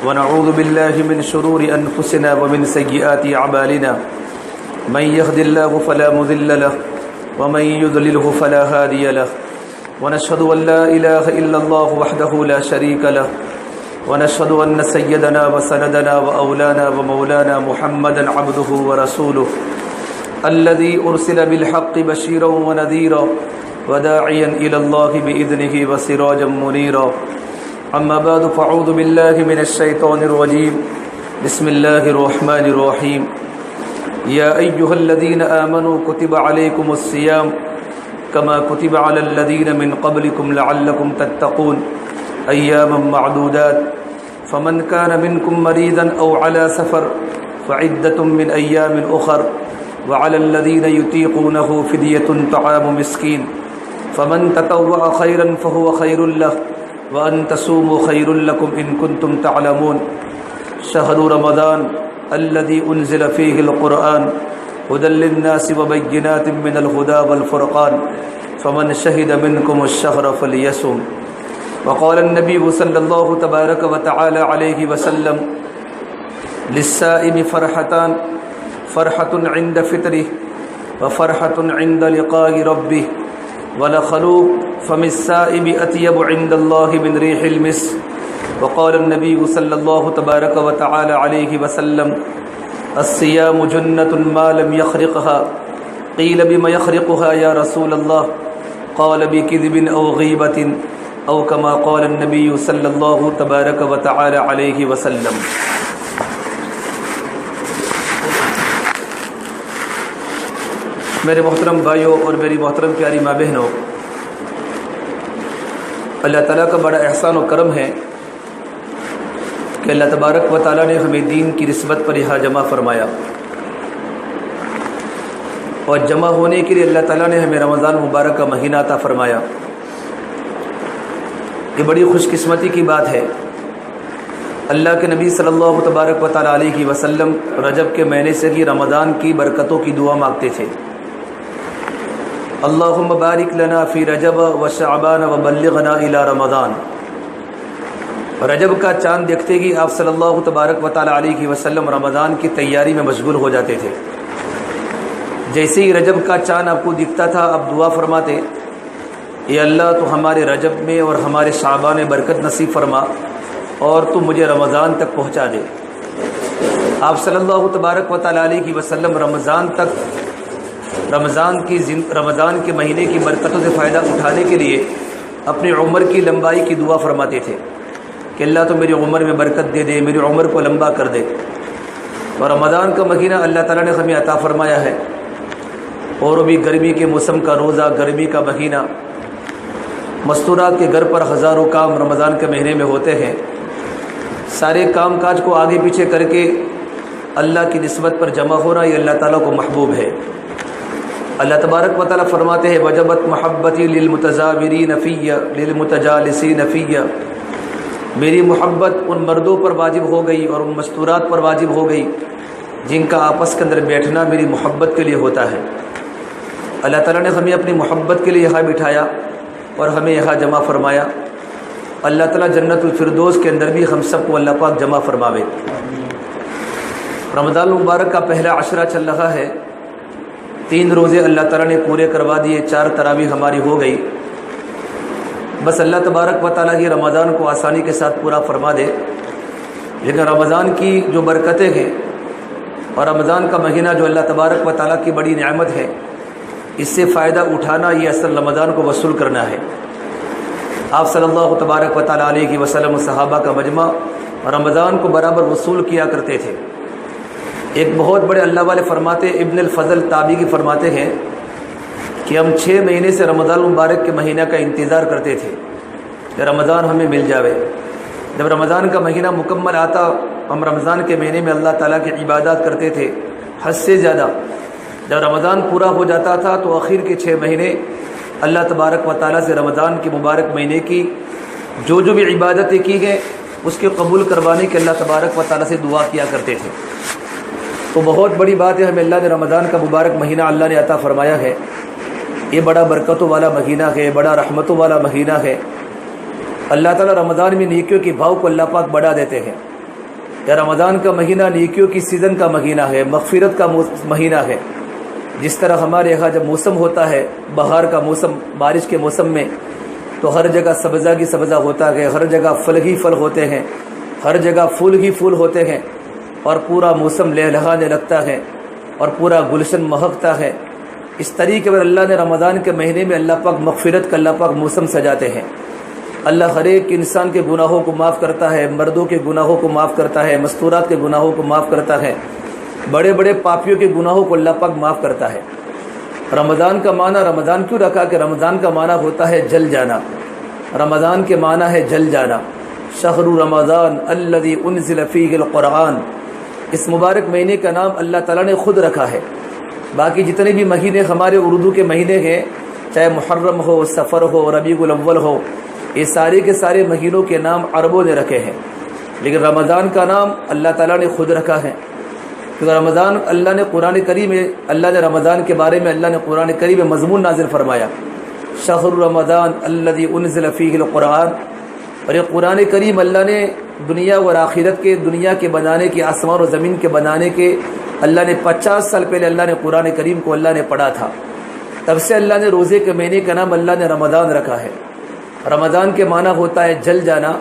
ونعوذ بالله من شرور أنفسنا ومن سيئات أعمالنا من يهد الله فلا مضل له ومن يضلله فلا هادي له ونشهد أن لا إله إلا الله وحده لا شريك له ونشهد أن سيدنا وسندنا وأولانا ومولانا محمدا عبده ورسوله الذي أرسل بالحق بشيرا ونذيرا وداعيا إلى الله بإذنه وسراجا منيرا أما بعد فأعوذ بالله من الشيطان الرجيم بسم الله الرحمن الرحيم يا أيها الذين آمنوا كتب عليكم الصيام كما كتب على الذين من قبلكم لعلكم تتقون أياما معدودات فمن كان منكم مريضا أو على سفر فعدة من أيام أخر وعلى الذين يطيقونه فدية طعام مسكين فمن تطوع خيرا فهو خير له وأن تصوموا خير لكم إن كنتم تعلمون شهر رمضان الذي أنزل فيه القرآن هدى للناس وبينات من الهدى والفرقان فمن شهد منكم الشهر فليصم وقال النبي صلى الله تبارك وتعالى عليه وسلم للصائم فرحتان فرحة عند فطره وفرحة عند لقاء ربه ولخلوق فم السائب أطيب عند الله من ريح المسك وقال النبي صلى الله تبارك وتعالى عليه وسلم الصيام جنة ما لم يخرقها قيل بما يخرقها يا رسول الله قال بكذب أو غيبة أو كما قال النبي صلى الله تبارك وتعالى عليه وسلم. میرے محترم بھائیوں اور میری محترم پیاری ماں بہنوں، اللہ تعالیٰ کا بڑا احسان و کرم ہے کہ اللہ تبارک و تعالیٰ نے ہمیں دین کی نسبت پر یہاں جمع فرمایا، اور جمع ہونے کے لیے اللہ تعالیٰ نے ہمیں رمضان مبارک کا مہینہ عطا فرمایا۔ یہ بڑی خوش قسمتی کی بات ہے۔ اللہ کے نبی صلی اللہ تبارک و تعالیٰ علیہ وسلم رجب کے مہینے سے ہی رمضان کی برکتوں کی دعا مانگتے تھے، اللہم بارک لنا فی رجب و شعبان و بلغنا الی رمضان۔ رجب کا چاند دیکھتے ہی آپ صلی اللہ تبارک و تعالیٰ علیہ وسلم رمضان کی تیاری میں مشغول ہو جاتے تھے۔ جیسے ہی رجب کا چاند آپ کو دکھتا تھا، آپ دعا فرماتے، اے اللہ تو ہمارے رجب میں اور ہمارے شعبان میں برکت نصیب فرما اور تو مجھے رمضان تک پہنچا دے۔ آپ صلی اللہ تبارک و تعالیٰ علیہ وسلم رمضان کے مہینے کی برکتوں سے فائدہ اٹھانے کے لیے اپنی عمر کی لمبائی کی دعا فرماتے تھے کہ اللہ تو میری عمر میں برکت دے دے، میری عمر کو لمبا کر دے۔ اور رمضان کا مہینہ اللہ تعالیٰ نے ہمیں عطا فرمایا ہے، اور بھی گرمی کے موسم کا روزہ، گرمی کا مہینہ، مستورات کے گھر پر ہزاروں کام رمضان کے مہینے میں ہوتے ہیں۔ سارے کام کاج کو آگے پیچھے کر کے اللہ کی نسبت پر جمع ہونا یہ اللہ تعالیٰ کو محبوب ہے۔ اللہ تبارک و تعالیٰ فرماتے ہیں وجبت محبتی للمتزاورین فیہ للمتجالسین فیہ، میری محبت ان مردوں پر واجب ہو گئی اور ان مستورات پر واجب ہو گئی جن کا آپس کے اندر بیٹھنا میری محبت کے لیے ہوتا ہے۔ اللہ تعالیٰ نے ہمیں اپنی محبت کے لیے یہاں بٹھایا اور ہمیں یہاں جمع فرمایا۔ اللہ تعالیٰ جنت الفردوس کے اندر بھی ہم سب کو اللہ پاک جمع فرماوے۔ رمضان المبارک کا پہلا عشرہ چل رہا ہے، 3 روزے اللہ تعالیٰ نے پورے کروا دیے، 4 تراویح ہماری ہو گئی۔ بس اللہ تبارک و تعالیٰ ہی رمضان کو آسانی کے ساتھ پورا فرما دے۔ لیکن رمضان کی جو برکتیں ہیں اور رمضان کا مہینہ جو اللہ تبارک و تعالیٰ کی بڑی نعمت ہے، اس سے فائدہ اٹھانا یہ اصل رمضان کو وصول کرنا ہے۔ آپ صلی اللہ تبارک و تعالیٰ علیہ وسلم صحابہ کا مجمع رمضان کو برابر وصول کیا کرتے تھے۔ ایک بہت بڑے اللہ والے فرماتے، ابن الفضل تابعی کی فرماتے ہیں کہ ہم 6 مہینے سے رمضان المبارک کے مہینہ کا انتظار کرتے تھے کہ رمضان ہمیں مل جاوے۔ جب رمضان کا مہینہ مکمل آتا، ہم رمضان کے مہینے میں اللہ تعالیٰ کی عبادات کرتے تھے حد سے زیادہ۔ جب رمضان پورا ہو جاتا تھا تو آخر کے 6 مہینے اللہ تبارک و تعالیٰ سے رمضان کے مبارک مہینے کی جو بھی عبادتیں کی ہیں اس کے قبول کروانے کے اللہ تبارک و تعالیٰ سے دعا کیا کرتے تھے۔ تو بہت بڑی بات ہے، ہمیں اللہ نے رمضان کا مبارک مہینہ اللہ نے عطا فرمایا ہے۔ یہ بڑا برکتوں والا مہینہ ہے، بڑا رحمتوں والا مہینہ ہے۔ اللہ تعالیٰ رمضان میں نیکیوں کے بھاؤ کو اللہ پاک بڑھا دیتے ہیں۔ یا رمضان کا مہینہ نیکیوں کی سیزن کا مہینہ ہے، مغفرت کا مہینہ ہے۔ جس طرح ہمارے یہاں جب موسم ہوتا ہے بہار کا موسم، بارش کے موسم میں، تو ہر جگہ سبزہ کی سبزہ ہوتا ہے، ہر جگہ پھل ہی پھل ہوتے ہیں، ہر جگہ پھول ہی پھول ہوتے ہیں، اور پورا موسم لہلہانے لگتا ہے اور پورا گلشن مہکتا ہے۔ اس طریقے پر اللہ نے رمضان کے مہینے میں اللہ پاک مغفرت کا اللہ پاک موسم سجاتے ہیں۔ اللہ ہر ایک انسان کے گناہوں کو معاف کرتا ہے، مردوں کے گناہوں کو معاف کرتا ہے، مستورات کے گناہوں کو معاف کرتا ہے، بڑے بڑے پاپیوں کے گناہوں کو اللہ پاک معاف کرتا ہے۔ رمضان کا معنی رمضان کیوں رکھا کہ رمضان کا معنی ہوتا ہے جل جانا۔ رمضان کے معنی ہے جل جانا۔ شہر رمضان الذی انزل فیہ القرآن، اس مبارک مہینے کا نام اللہ تعالیٰ نے خود رکھا ہے۔ باقی جتنے بھی مہینے ہمارے اردو کے مہینے ہیں، چاہے محرم ہو، سفر ہو، ربیع الاول ہو، یہ سارے کے سارے مہینوں کے نام عربوں نے رکھے ہیں، لیکن رمضان کا نام اللہ تعالیٰ نے خود رکھا ہے۔ کیونکہ رمضان اللہ نے قرآن کریم میں، اللہ نے رمضان کے بارے میں اللہ نے قرآن کریم میں مضمون نازل فرمایا، شہر رمضان الذی انزل فیہ القرآن۔ اور یہ قرآن کریم اللہ نے دنیا اور آخرت کے، دنیا کے بنانے کے، آسمان و زمین کے بنانے کے، اللہ نے 50 سال پہلے اللہ نے قرآن کریم کو اللہ نے پڑھا تھا۔ تب سے اللہ نے روزے کے مہینے کا نام اللہ نے رمضان رکھا ہے۔ رمضان کے معنی ہوتا ہے جل جانا۔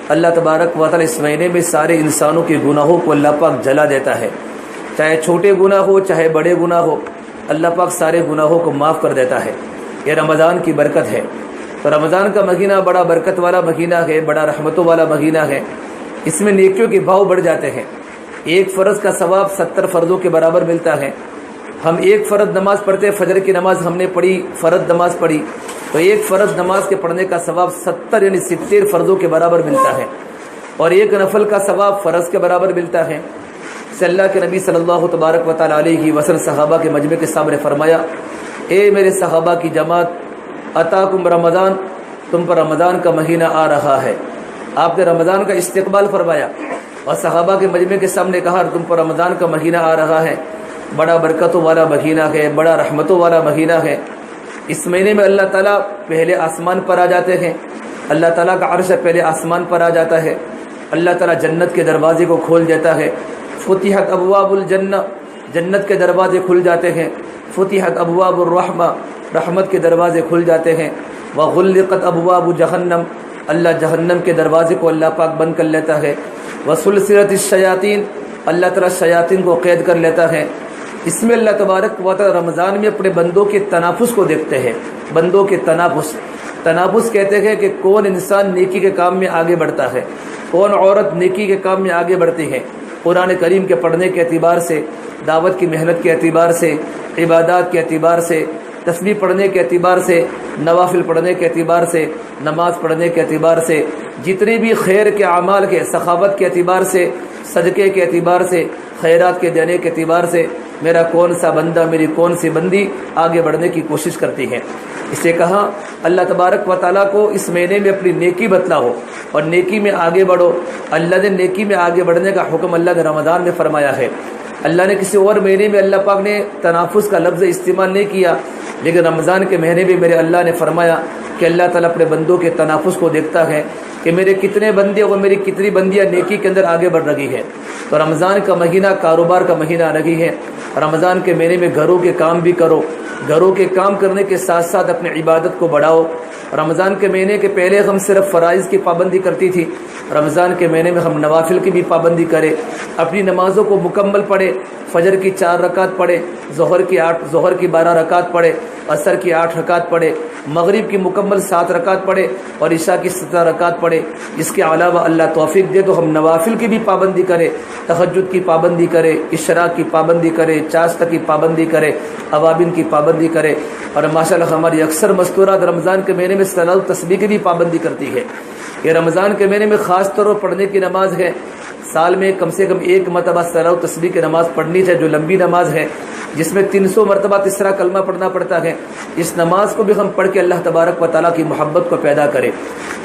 اللہ تبارک و تعالی اس مہینے میں سارے انسانوں کے گناہوں کو اللہ پاک جلا دیتا ہے، چاہے چھوٹے گناہ ہو چاہے بڑے گناہ ہو، اللہ پاک سارے گناہوں کو معاف کر دیتا ہے۔ یہ رمضان کی برکت ہے۔ تو رمضان کا مہینہ بڑا برکت والا مہینہ ہے، بڑا رحمتوں والا مہینہ ہے۔ اس میں نیکیوں کے بھاؤ بڑھ جاتے ہیں۔ ایک فرض کا ثواب 70 فرضوں کے برابر ملتا ہے۔ ہم ایک فرض نماز پڑھتے، فجر کی نماز ہم نے پڑھی، فرض نماز پڑھی، تو ایک فرض نماز کے پڑھنے کا ثواب 70 یعنی 70 فرضوں کے برابر ملتا ہے، اور ایک نفل کا ثواب فرض کے برابر ملتا ہے۔ سے اللہ کے نبی صلی اللہ تبارک و تعالی علیہ وسلم صحابہ کے مجمع کے سامنے فرمایا، اے میرے صحابہ کی جماعت، اتاکم رمضان، تم پر رمضان کا مہینہ آ رہا ہے۔ آپ نے رمضان کا استقبال فرمایا اور صحابہ کے مجمع کے سامنے کہا، تم پر رمضان کا مہینہ آ رہا ہے، بڑا برکتوں والا مہینہ ہے، بڑا رحمتوں والا مہینہ ہے۔ اس مہینے میں اللہ تعالیٰ پہلے آسمان پر آ جاتے ہیں، اللہ تعالیٰ کا عرش پہلے آسمان پر آ جاتا ہے، اللہ تعالیٰ جنت کے دروازے کو کھول دیتا ہے۔ فتحت ابواب الجنہ، جنت کے دروازے کھل جاتے ہیں۔ فتحت ابواب الرحمہ، رحمت کے دروازے کھل جاتے ہیں۔ وغلقت ابواب جہنم، اللہ جہنم کے دروازے کو اللہ پاک بند کر لیتا ہے۔ وسلسلت الشیاطین، اللہ تعالیٰ شیاطین کو قید کر لیتا ہے۔ اس میں اللہ تبارک و تعالی رمضان میں اپنے بندوں کے تنافس کو دیکھتے ہیں، بندوں کے تنافس کہتے ہیں کہ کون انسان نیکی کے کام میں آگے بڑھتا ہے، کون عورت نیکی کے کام میں آگے بڑھتی ہے، قرآن کریم کے پڑھنے کے اعتبار سے، دعوت کی محنت کے اعتبار سے، عبادات کے اعتبار سے، تسبیح پڑھنے کے اعتبار سے، نوافل پڑھنے کے اعتبار سے، نماز پڑھنے کے اعتبار سے، جتنے بھی خیر کے اعمال کے، سخاوت کے اعتبار سے، صدقے کے اعتبار سے، خیرات کے دینے کے اعتبار سے، میرا کون سا بندہ، میری کون سی بندی آگے بڑھنے کی کوشش کرتی ہے۔ اسے کہا اللہ تبارک و تعالیٰ کو اس مہینے میں اپنی نیکی بتلاؤ اور نیکی میں آگے بڑھو۔ اللہ نے نیکی میں آگے بڑھنے کا حکم اللہ نے رمضان میں فرمایا ہے۔ اللہ نے کسی اور مہینے میں اللہ پاک نے تنافس کا لفظ استعمال نہیں کیا، لیکن رمضان کے مہینے میں میرے اللہ نے فرمایا کہ اللہ تعالیٰ اپنے بندوں کے تنافس کو دیکھتا ہے کہ میرے کتنے بندے اور میری کتنی بندیاں نیکی کے اندر آگے بڑھ رہی ہے۔ تو رمضان کا مہینہ کاروبار کا مہینہ رہی ہے۔ رمضان کے مہینے میں گھروں کے کام بھی کرو، گھروں کے کام کرنے کے ساتھ ساتھ اپنی عبادت کو بڑھاؤ۔ رمضان کے مہینے کے پہلے ہم صرف فرائض کی پابندی کرتی تھی، رمضان کے مہینے میں ہم نوافل کی بھی پابندی کریں، اپنی نمازوں کو مکمل پڑھے، فجر کی 4 رکعت پڑھے، ظہر کی 12 رکعت پڑھے، عصر کی 8 رکعت پڑھے، مغرب کی مکمل 7 رکعت پڑھے اور عشاء کی 17 رکعت پڑھے۔ اس کے علاوہ اللہ توفیق دے تو ہم نوافل کی بھی پابندی کریں، تہجد کی پابندی کریں، اشراق کی پابندی کریں، چاشت کی پابندی کریں، اوابین کی پابندی کریں۔ اور ماشاءاللہ ہماری اکثر مستورات رمضان کے مہینے میں صلاۃ التسبیح کی بھی پابندی کرتی ہے۔ یہ رمضان کے مہینے میں خاص طور پر پڑھنے کی نماز ہے، سال میں کم سے کم 1 مرتبہ صلاۃ التسبیح کی نماز پڑھنی ہے، جو لمبی نماز ہے جس میں 300 مرتبہ تیسرا کلمہ پڑھنا پڑتا ہے۔ اس نماز کو بھی ہم پڑھ کے اللہ تبارک و تعالیٰ کی محبت کو پیدا کریں۔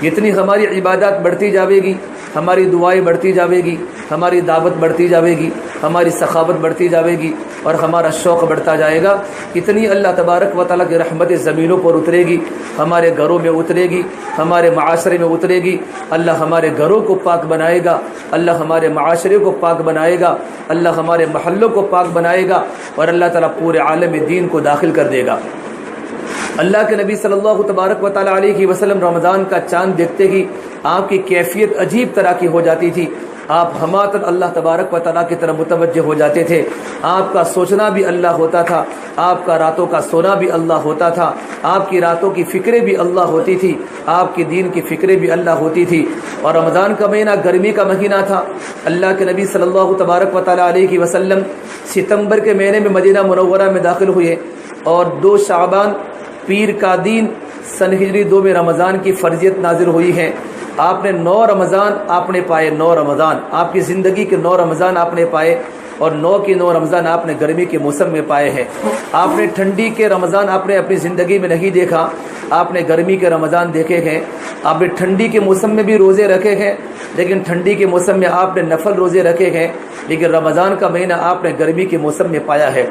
جتنی ہماری عبادات بڑھتی جاوے گی، ہماری دعائیں بڑھتی جاوے گی، ہماری دعوت بڑھتی جاوے گی، ہماری سخاوت بڑھتی جاوے گی اور ہمارا شوق بڑھتا جائے گا۔ اتنی اللہ تبارک و تعالیٰ کی رحمت زمینوں پر اترے گی، ہمارے گھروں میں اترے گی، ہمارے معاشرے میں اترے گی۔ اللہ ہمارے گھروں کو پاک بنائے گا، اللہ ہمارے معاشرے کو پاک بنائے گا، اللہ ہمارے محلوں کو پاک بنائے گا اور اللہ تعالیٰ پورے عالم دین کو داخل کر دے گا۔ اللہ کے نبی صلی اللہ تبارک و تعالیٰ علیہ وسلم رمضان کا چاند دیکھتے ہی آپ کی کیفیت عجیب طرح کی ہو جاتی تھی، آپ ہماتن اللہ تبارک و تعالیٰ کی طرف متوجہ ہو جاتے تھے، آپ کا سوچنا بھی اللہ ہوتا تھا، آپ کا راتوں کا سونا بھی اللہ ہوتا تھا، آپ کی راتوں کی فکریں بھی اللہ ہوتی تھی، آپ کی دین کی فکریں بھی اللہ ہوتی تھی۔ اور رمضان کا مہینہ گرمی کا مہینہ تھا۔ اللہ کے نبی صلی اللہ تبارک و تعالیٰ علیہ وسلم ستمبر کے مہینے میں مدینہ منورہ میں داخل ہوئے اور 2 شعبان پیر کا دین سن ہجری 2 میں رمضان کی فرضیت نازل ہوئی ہے۔ آپ نے 9 رمضان آپ نے پائے، 9 رمضان آپ کی زندگی کے 9 رمضان آپ نے پائے اور 9 کی 9 رمضان آپ نے گرمی کے موسم میں پائے ہیں۔ آپ نے ٹھنڈی کے رمضان آپ نے اپنی زندگی میں نہیں دیکھا، آپ نے گرمی کے رمضان دیکھے ہیں۔ آپ نے ٹھنڈی کے موسم میں بھی روزے رکھے ہیں، لیکن ٹھنڈی کے موسم میں آپ نے نفل روزے رکھے ہیں، لیکن رمضان کا مہینہ آپ نے گرمی کے موسم میں پایا ہے۔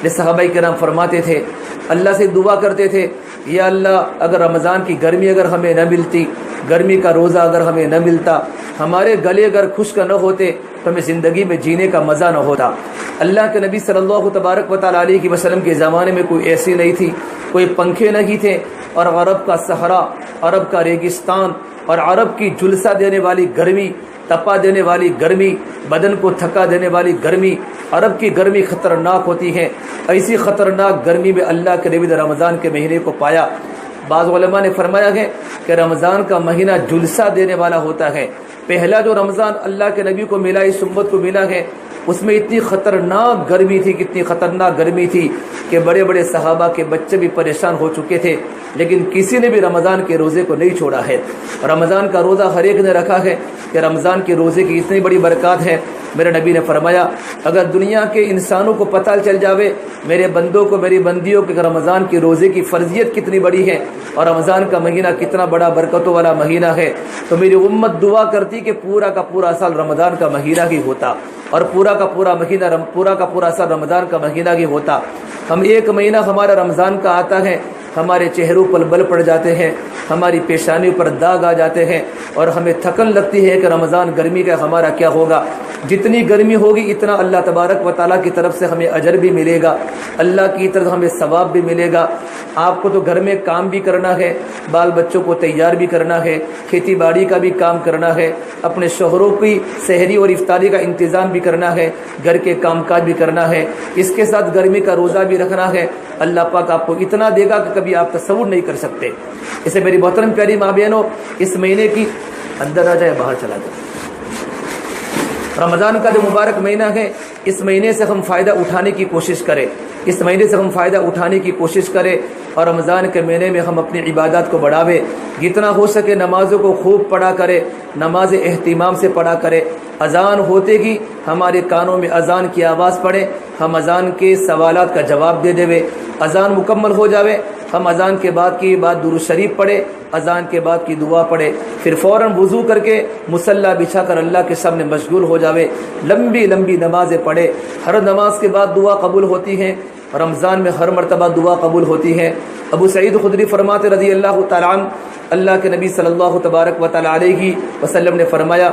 یہ صحابہ کرام فرماتے تھے، اللہ سے دعا کرتے تھے، یا اللہ اگر رمضان کی گرمی اگر ہمیں نہ ملتی، گرمی کا روزہ اگر ہمیں نہ ملتا، ہمارے گلے اگر خشک نہ ہوتے تو ہمیں زندگی میں جینے کا مزہ نہ ہوتا۔ اللہ کے نبی صلی اللہ تبارک و تعالیٰ علیہ وسلم کے زمانے میں کوئی ایسی نہیں تھی، کوئی پنکھے نہیں تھے، اور عرب کا صحرا، عرب کا ریگستان اور عرب کی جلسہ دینے والی گرمی، تپا دینے والی گرمی، بدن کو تھکا دینے والی گرمی، عرب کی گرمی خطرناک ہوتی ہے۔ ایسی خطرناک گرمی میں اللہ کے نبی نے رمضان کے مہینے کو پایا۔ بعض علماء نے فرمایا ہے کہ رمضان کا مہینہ جلسہ دینے والا ہوتا ہے۔ پہلا جو رمضان اللہ کے نبی کو ملا، اس امت کو ملا ہے، اس میں اتنی خطرناک گرمی تھی، کتنی خطرناک گرمی تھی کہ بڑے بڑے صحابہ کے بچے بھی پریشان ہو چکے تھے، لیکن کسی نے بھی رمضان کے روزے کو نہیں چھوڑا ہے۔ رمضان کا روزہ ہر ایک نے رکھا ہے کہ رمضان کے روزے کی اتنی بڑی برکات ہے۔ میرے نبی نے فرمایا، اگر دنیا کے انسانوں کو پتہ چل جاوے، میرے بندوں کو، میری بندیوں کہ رمضان کی روزے کی فرضیت کتنی بڑی ہے اور رمضان کا مہینہ کتنا بڑا برکتوں والا مہینہ ہے، تو میری امت دعا کرتی کہ پورا کا پورا سال رمضان کا مہینہ ہی ہوتا اور پورا کا پورا سال رمضان کا مہینہ ہی ہوتا۔ ہم ایک مہینہ ہمارا رمضان کا آتا ہے، ہمارے چہروں پر بل پڑ جاتے ہیں، ہماری پیشانیوں پر داغ آ جاتے ہیں اور ہمیں تھکن لگتی ہے کہ رمضان گرمی کا ہمارا کیا ہوگا۔ جتنی گرمی ہوگی اتنا اللہ تبارک و تعالیٰ کی طرف سے ہمیں اجر بھی ملے گا، اللہ کی طرف ہمیں ثواب بھی ملے گا۔ آپ کو تو گھر میں کام بھی کرنا ہے، بال بچوں کو تیار بھی کرنا ہے، کھیتی باڑی کا بھی کام کرنا ہے، اپنے شوہروں کی سحری اور افطاری کا انتظام بھی کرنا ہے، گھر کے کام کاج بھی کرنا ہے، اس کے ساتھ گرمی کا روزہ بھی رکھنا ہے۔ اللہ پاک آپ کو اتنا دے گا کہ کبھی آپ تصور نہیں کر سکتے۔ اسے میری محترم پیاری ماں بہنوں، اس مہینے کی اندر آ جائے، باہر چلا جائے، رمضان کا جو مبارک مہینہ ہے، اس مہینے سے ہم فائدہ اٹھانے کی کوشش کریں، اس مہینے سے ہم فائدہ اٹھانے کی کوشش کریں اور رمضان کے مہینے میں ہم اپنی عبادات کو بڑھاویں۔ جتنا ہو سکے نمازوں کو خوب پڑھا کرے، نماز اہتمام سے پڑھا کرے۔ اذان ہوتے ہی ہمارے کانوں میں اذان کی آواز پڑے، ہم اذان کے سوالات کا جواب دے دے۔ اذان مکمل ہو جاوے، ہم اذان کے بعد کی بات درود شریف پڑھے، اذان کے بعد کی دعا پڑھے، پھر فوراً وضو کر کے مصلی بچھا کر اللہ کے سامنے مشغول ہو جاوے، لمبی لمبی نمازیں پڑھے۔ ہر نماز کے بعد دعا قبول ہوتی ہے، رمضان میں ہر مرتبہ دعا قبول ہوتی ہے۔ ابو سعید خدری فرماتے رضی اللہ تعالیٰ عنہ، اللہ کے نبی صلی اللہ تبارک و تعالیٰ علیہ وسلم نے فرمایا،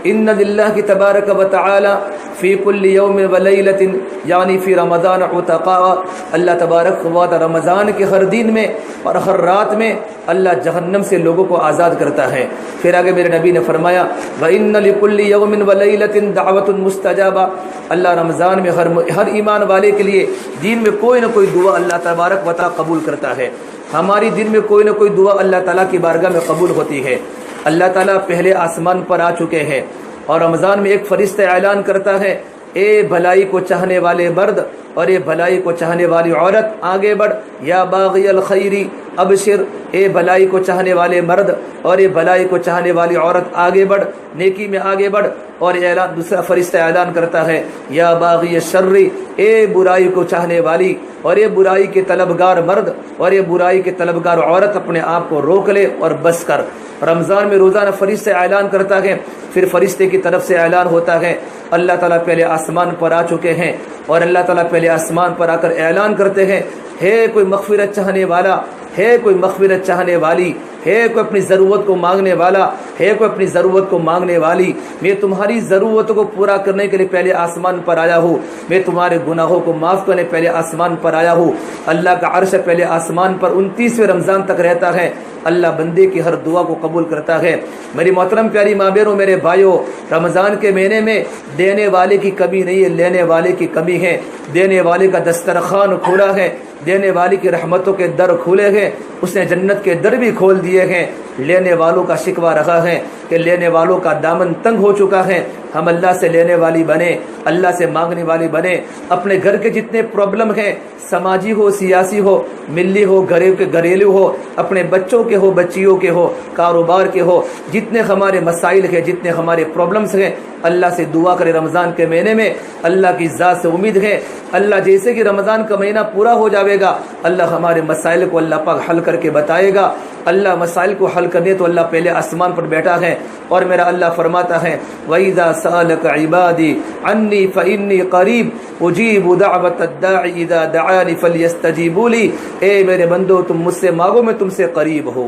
ان للہ تبارک و تعالی فی کل یوم و لیلۃ یعنی فی رمضان عتقاء، اللہ تبارک و تعالی رمضان کے ہر دن میں اور ہر رات میں اللہ جہنم سے لوگوں کو آزاد کرتا ہے۔ پھر آگے میرے نبی نے فرمایا، وَإِنَّ لِكُلِّ يَوْمٍ وَلَيْلَةٍ دَعْوَةٌ مُسْتَجَابَةٌ، اللہ رمضان میں ہر ایمان والے کے لیے دین میں کوئی نہ کوئی دعا اللہ تبارک و تعالی قبول کرتا ہے۔ ہماری دن میں کوئی نہ کوئی دعا اللہ تعالیٰ کی بارگاہ میں قبول ہوتی ہے۔ اللہ تعالیٰ پہلے آسمان پر آ چکے ہیں اور رمضان میں ایک فرشتہ اعلان کرتا ہے، اے بھلائی کو چاہنے والے مرد اور اے بھلائی کو چاہنے والی عورت، آگے بڑھ، یا باغی الخیری ابشر، اے بھلائی کو چاہنے والے مرد اور اے بھلائی کو چاہنے والی عورت، آگے بڑھ، نیکی میں آگے بڑھ۔ اور اعلان، دوسرا فرشتہ اعلان کرتا ہے، یا باغی الشر، اے برائی کو چاہنے والی اور اے برائی کے طلبگار مرد اور اے برائی کے طلبگار عورت، اپنے آپ کو روک لے اور بس کر۔ رمضان میں روزانہ فرشتہ اعلان کرتا ہے، پھر فرشتے کی طرف سے اعلان ہوتا ہے، اللہ تعالیٰ پہلے آسمان پر آ چکے ہیں اور اللہ تعالیٰ پہلے آسمان پر آ کر اعلان کرتے ہیں، ہے کوئی مغفرت چاہنے والا، ہے کوئی مغفرت چاہنے والی، ہے کوئی اپنی ضرورت کو مانگنے والا، ہے کوئی اپنی ضرورت کو مانگنے والی، میں تمہاری ضرورتوں کو پورا کرنے کے لیے پہلے آسمان پر آیا ہوں، میں تمہارے گناہوں کو معاف کرنے پہلے آسمان پر آیا ہوں۔ اللہ کا عرش پہلے آسمان پر 29ویں رمضان تک رہتا ہے، اللہ بندے کی ہر دعا کو قبول کرتا ہے۔ میری محترم پیاری ماں بہنوں، میرے بھائیوں، رمضان کے مہینے میں دینے والے کی کمی نہیں ہے، لینے والے کی کمی ہے۔ دینے والے کا دسترخوان کھلا ہے، دینے والی کی رحمتوں کے در کھلے ہیں، اس نے جنت کے در بھی کھول دیے ہیں۔ لینے والوں کا شکوہ رہا ہے کہ لینے والوں کا دامن تنگ ہو چکا ہے۔ ہم اللہ سے لینے والی بنے، اللہ سے مانگنے والی بنے۔ اپنے گھر کے جتنے پرابلم ہیں، سماجی ہو، سیاسی ہو، ملی ہو، گھریلو ہو، اپنے بچوں کے ہو، بچیوں کے ہو، کاروبار کے ہو، جتنے ہمارے مسائل ہیں، جتنے ہمارے پرابلمس ہیں، اللہ سے دعا کرے۔ رمضان کے مہینے میں اللہ کی ذات سے امید ہے، اللہ جیسے کہ رمضان کا مہینہ پورا ہو جاوے گا، اللہ ہمارے مسائل کو اللہ پاک حل کر کے بتائے گا۔ اللہ مسائل کو حل کرنے تو اللہ پہلے آسمان پر بیٹھا ہے، اور میرا اللہ فرماتا ہے، وَإِذَا سَأَلَكَ عِبَادِي عَنِّي فَإِنِّي قَرِيبٌ أُجِيبُ دَعْوَةَ الدَّاعِ إِذَا دَعَانِ فَلْيَسْتَجِيبُوا لِي۔ اے میرے بندو، تم مجھ سے مانگو، میں تم سے قریب ہوں۔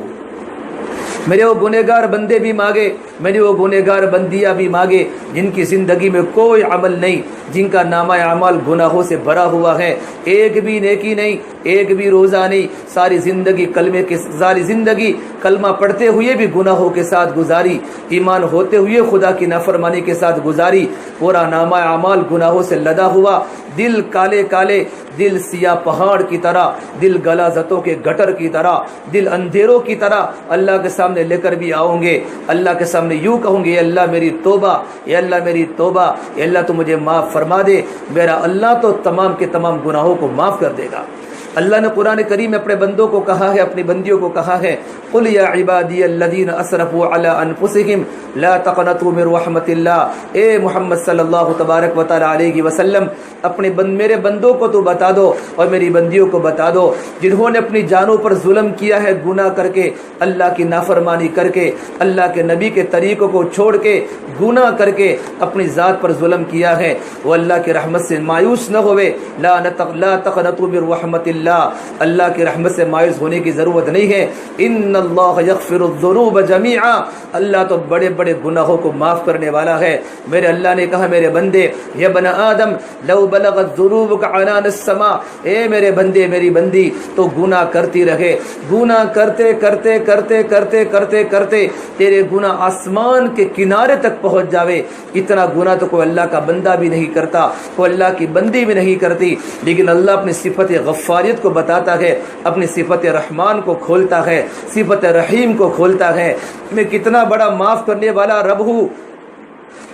میرے وہ گنہگار بندے بھی مانگے، میری وہ گنہگار بندیاں بھی مانگے جن کی زندگی میں کوئی عمل نہیں، جن کا نامہ اعمال گناہوں سے بھرا ہوا ہے، ایک بھی نیکی نہیں، ایک بھی روزہ نہیں، ساری زندگی کلمہ پڑھتے ہوئے بھی گناہوں کے ساتھ گزاری، ایمان ہوتے ہوئے خدا کی نافرمانی کے ساتھ گزاری، پورا نامہ اعمال گناہوں سے لدا ہوا، دل کالے کالے، دل سیاہ پہاڑ کی طرح، دل غلاظتوں کے گٹر کی طرح، دل اندھیروں کی طرح اللہ کے سامنے لے کر بھی آؤں گے۔ اللہ کے سامنے یوں کہوں گے، اے اللہ میری توبہ، اے اللہ میری توبہ، اے اللہ تو مجھے معاف فرما دے۔ میرا اللہ تو تمام کے تمام گناہوں کو معاف کر دے گا۔ اللہ نے قرآن کریم میں اپنے بندوں کو کہا ہے، اپنی بندیوں کو کہا ہے، قل یا عبادی الذین اسرفوا علی انفسہم لا تقنطوا من رحمت اللہ۔ اے محمد صلی اللہ تبارک و تعالی علیہ وسلم، اپنے میرے بندوں کو تو بتا دو اور میری بندیوں کو بتا دو جنہوں نے اپنی جانوں پر ظلم کیا ہے، گناہ کر کے، اللہ کی نافرمانی کر کے، اللہ کے نبی کے طریقوں کو چھوڑ کے، گناہ کر کے اپنی ذات پر ظلم کیا ہے، وہ اللہ کی رحمت سے مایوس نہ ہوئے۔ لا تقنطوا من رحمت اللہ، اللہ کی رحمت سے مایوس ہونے کی ضرورت نہیں ہے۔ ان اللہ یغفر الذنوب جميعا، اللہ تو بڑے بڑے گناہوں کو معاف کرنے والا ہے۔ میرے اللہ نے کہا، میرے بندے، یا بن آدم لو بلغت ذنوبک عنان السماء، اے میرے بندے، میری بندی، تو گناہ کرتی رہے، گناہ کرتے کرتے کرتے کرتے کرتے کرتے تیرے گناہ آسمان کے کنارے تک پہنچ جاوے۔ اتنا گناہ تو کوئی اللہ کا بندہ بھی نہیں کرتا، کوئی اللہ کی بندی بھی نہیں کرتی، لیکن اللہ اپنی صفت غفاریت کو بتاتا ہے، اپنی صفت رحمان کو کھولتا ہے، صفت رحیم کو کھولتا ہے۔ میں کتنا بڑا معاف کرنے والا رب ہوں،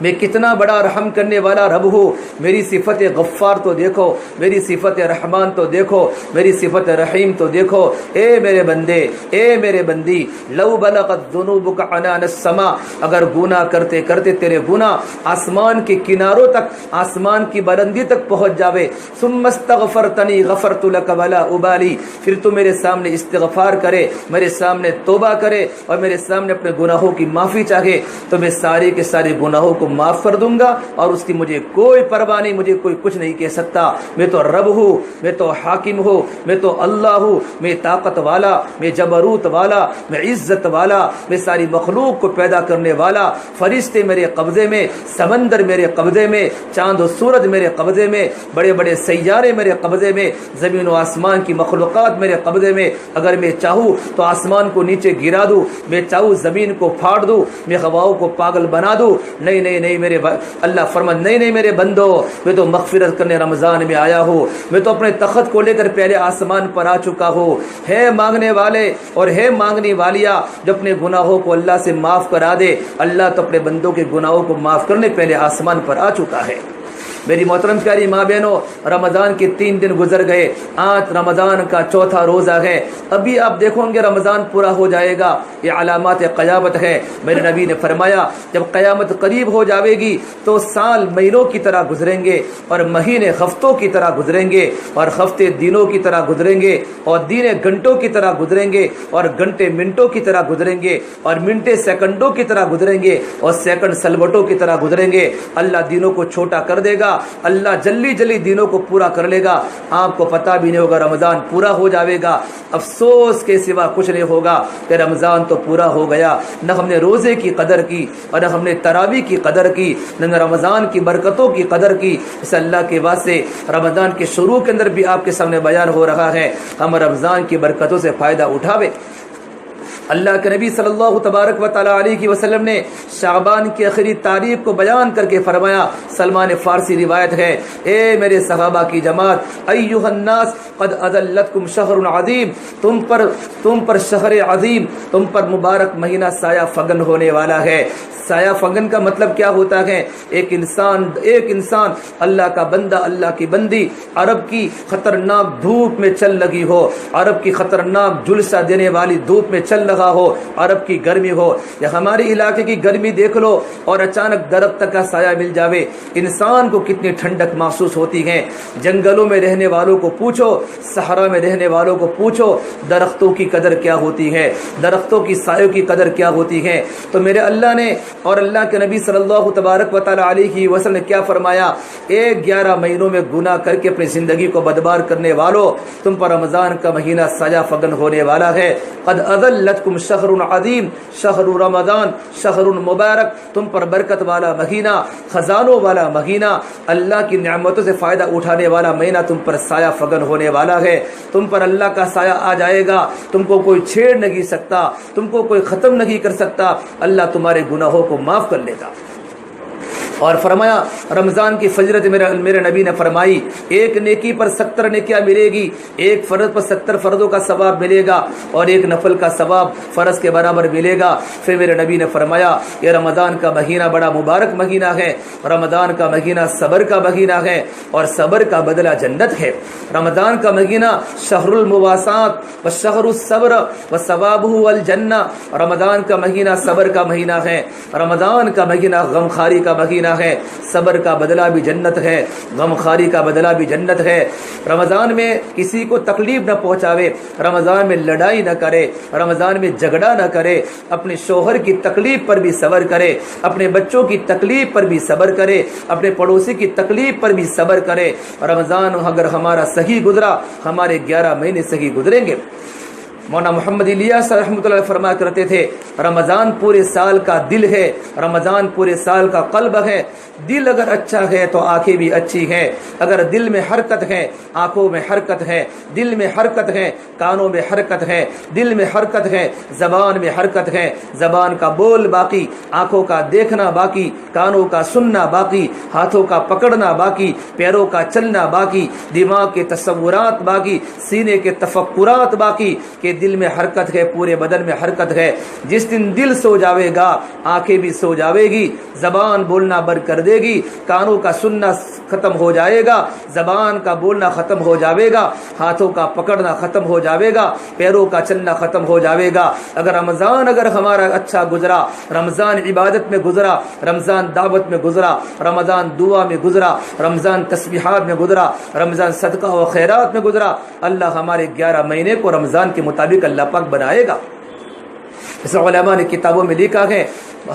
میں کتنا بڑا رحم کرنے والا رب ہوں۔ میری صفت غفار تو دیکھو، میری صفت رحمان تو دیکھو، میری صفت رحیم تو دیکھو۔ اے میرے بندے، اے میرے بندی، لو بلغت ذنوبک عنان السماء، اگر گناہ کرتے کرتے تیرے گناہ آسمان کے کناروں تک، آسمان کی بلندی تک پہنچ جاوے، ثم استغفرتنی غفرت لک ولا ابالی، پھر تو میرے سامنے استغفار کرے، میرے سامنے توبہ کرے اور میرے سامنے اپنے گناہوں کی معافی چاہے، تو میں سارے کے سارے گناہوں کو معاف کر دوں گا، اور اس کی مجھے کوئی پرواہ نہیں، مجھے کوئی کچھ نہیں کہہ سکتا۔ میں تو رب ہوں، میں تو حاکم ہوں، میں تو اللہ ہوں، میں طاقت والا، میں جبروت والا، میں عزت والا، میں ساری مخلوق کو پیدا کرنے والا۔ فرشتے میرے قبضے میں، سمندر میرے قبضے میں، چاند و سورج میرے قبضے میں، بڑے بڑے سیارے میرے قبضے میں، زمین و آسمان کی مخلوقات میرے قبضے میں۔ اگر میں چاہوں تو آسمان کو نیچے گرا دوں، میں چاہوں زمین کو پھاڑ دوں، میں ہواؤں کو پاگل بنا دوں۔ نہیں نہیں نہیں، میرے اللہ فرما، نہیں نہیں میرے بندو، میں تو مغفرت کرنے رمضان میں آیا ہوں، میں تو اپنے تخت کو لے کر پہلے آسمان پر آ چکا ہوں۔ ہے مانگنے والے اور ہے مانگنے والیا جو اپنے گناہوں کو اللہ سے معاف کرا دے، اللہ تو اپنے بندوں کے گناہوں کو معاف کرنے پہلے آسمان پر آ چکا ہے۔ میری محترم پیاری ماں بہنوں، رمضان کے 3 دن گزر گئے، آج رمضان کا چوتھا روزہ ہے۔ ابھی آپ دیکھو گے رمضان پورا ہو جائے گا، یہ علامات قیامت ہے۔ میرے نبی نے فرمایا جب قیامت قریب ہو جاوے گی تو سال مہینوں کی طرح گزریں گے، اور مہینے ہفتوں کی طرح گزریں گے، اور ہفتے دنوں کی طرح گزریں گے، اور دن گھنٹوں کی طرح گزریں گے، اور گھنٹے منٹوں کی طرح گزریں گے، اور منٹے سیکنڈوں کی طرح گزریں گے، اور سیکنڈ سلوٹوں کی طرح گزریں گے۔ اللہ دنوں کو چھوٹا کر دے گا، اللہ جلدی جلدی دنوں کو پورا کر لے گا، آپ کو پتہ بھی نہیں ہوگا رمضان پورا ہو جاوے گا۔ افسوس کے سوا کچھ نہیں ہوگا کہ رمضان تو پورا ہو گیا، نہ ہم نے روزے کی قدر کی، اور نہ ہم نے تراویح کی قدر کی، نہ رمضان کی برکتوں کی قدر کی۔ اس اللہ کے واسطے رمضان کے شروع کے اندر بھی آپ کے سامنے بیان ہو رہا ہے، ہم رمضان کی برکتوں سے فائدہ اٹھاوے۔ اللہ کے نبی صلی اللہ تبارک و تعالی علیہ وسلم نے شعبان کی آخری تاریخ کو بیان کر کے فرمایا، سلمان فارسی روایت ہے، اے میرے صحابہ کی جماعت، ایھا الناس قد اذلتکم شہر عظیم، تم پر شہر عظیم، تم پر مبارک مہینہ سایہ فگن ہونے والا ہے۔ سایہ فگن کا مطلب کیا ہوتا ہے؟ ایک انسان اللہ کا بندہ، اللہ کی بندی عرب کی خطرناک دھوپ میں چل لگی ہو، عرب کی خطرناک جھلسا دینے والی دھوپ میں چل لگا ہو، عرب کی گرمی ہو، یا ہمارے علاقے کی گرمی دیکھ لو، اور اچانک درخت تک کا سایہ مل جاوے، انسان کو کتنی ٹھنڈک محسوس ہوتی ہے۔ جنگلوں میں رہنے والوں کو پوچھو، صحرا میں رہنے والوں کو پوچھو، درختوں کی قدر کیا ہوتی ہے، درختوں کی سایوں کی قدر کیا ہوتی ہے۔ تو میرے اللہ نے اور اللہ کے نبی صلی اللہ تبارک و تعالی علیہ وسلم نے کیا فرمایا؟ 11 مہینوں میں گناہ کر کے اپنی زندگی کو بدبار کرنے والوں، تم پر رمضان کا مہینہ سایہ فگن ہونے والا ہے۔ قد اذلتکم شہر عظیم، شہر رمضان، شہر مبارک، تم پر برکت والا مہینہ، خزانوں والا مہینہ، اللہ کی نعمتوں سے فائدہ اٹھانے والا مہینہ تم پر سایہ فگن ہونے والا ہے۔ تم پر اللہ کا سایہ آ جائے گا، تم کو کوئی چھیڑ نہیں سکتا، تم کو کوئی ختم نہیں کر سکتا، اللہ تمہارے گناہوں کو معاف کر لے گا۔ اور فرمایا رمضان کی فضیلت میرے نبی نے فرمائی، ایک نیکی پر 70 نیکیاں ملے گی، ایک فرض پر 70 فرضوں کا ثواب ملے گا، اور ایک نفل کا ثواب فرض کے برابر ملے گا۔ پھر میرے نبی نے فرمایا یہ رمضان کا مہینہ بڑا مبارک مہینہ ہے، رمضان کا مہینہ صبر کا مہینہ ہے، اور صبر کا بدلہ جنت ہے۔ رمضان کا مہینہ شہر المواسات و شہر الصبر و ثوابہ الجنہ، رمضان کا مہینہ صبر کا مہینہ ہے، رمضان کا مہینہ غمخاری کا مہینہ ہے، صبر کا بدلہ بھی جنت ہے، غمخاری کا بدلہ بھی جنت ہے۔ رمضان میں کسی کو تکلیف نہ پہنچاوے، رمضان میں لڑائی نہ کرے، رمضان میں جھگڑا نہ کرے، اپنے شوہر کی تکلیف پر بھی صبر کرے، اپنے بچوں کی تکلیف پر بھی صبر کرے، اپنے پڑوسی کی تکلیف پر بھی صبر کرے۔ رمضان اگر ہمارا صحیح گزرا، ہمارے 11 مہینے صحیح گزریں گے۔ مولانا محمد الیاس رحمۃ اللہ فرمایا کرتے تھے، رمضان پورے سال کا دل ہے، رمضان پورے سال کا قلب ہے۔ دل اگر اچھا ہے تو آنکھیں بھی اچھی ہیں، اگر دل میں حرکت ہے آنکھوں میں حرکت ہے، دل میں حرکت ہے کانوں میں حرکت ہے، دل میں حرکت ہے زبان میں حرکت ہے، زبان کا بول باقی، آنکھوں کا دیکھنا باقی، کانوں کا سننا باقی، ہاتھوں کا پکڑنا باقی، پیروں کا چلنا باقی، دماغ کے تصورات باقی، سینے کے تفکرات باقی، کہ دل میں حرکت ہے، پورے بدن میں حرکت ہے۔ جس دن دل سو جاوے گا آنکھیں بھی سو جاوے گی، زبان بولنا بند کر دے گی، کانوں کا سننا ختم ہو جائے گا، زبان کا بولنا ختم ہو جاوے گا، ہاتھوں کا پکڑنا ختم ہو جاوے گا، پیروں کا چلنا ختم ہو جاوے گا۔ اگر رمضان ہمارا اچھا گزرا، رمضان عبادت میں گزرا، رمضان دعوت میں گزرا، رمضان دعا میں گزرا، رمضان تسبیحات میں گزرا، رمضان صدقہ و خیرات میں گزرا، اللہ ہمارے 11 مہینے کو رمضان کے مطابق اللہ پاک بنائے گا۔ اس علماء نے کتابوں میں لکھا ہے،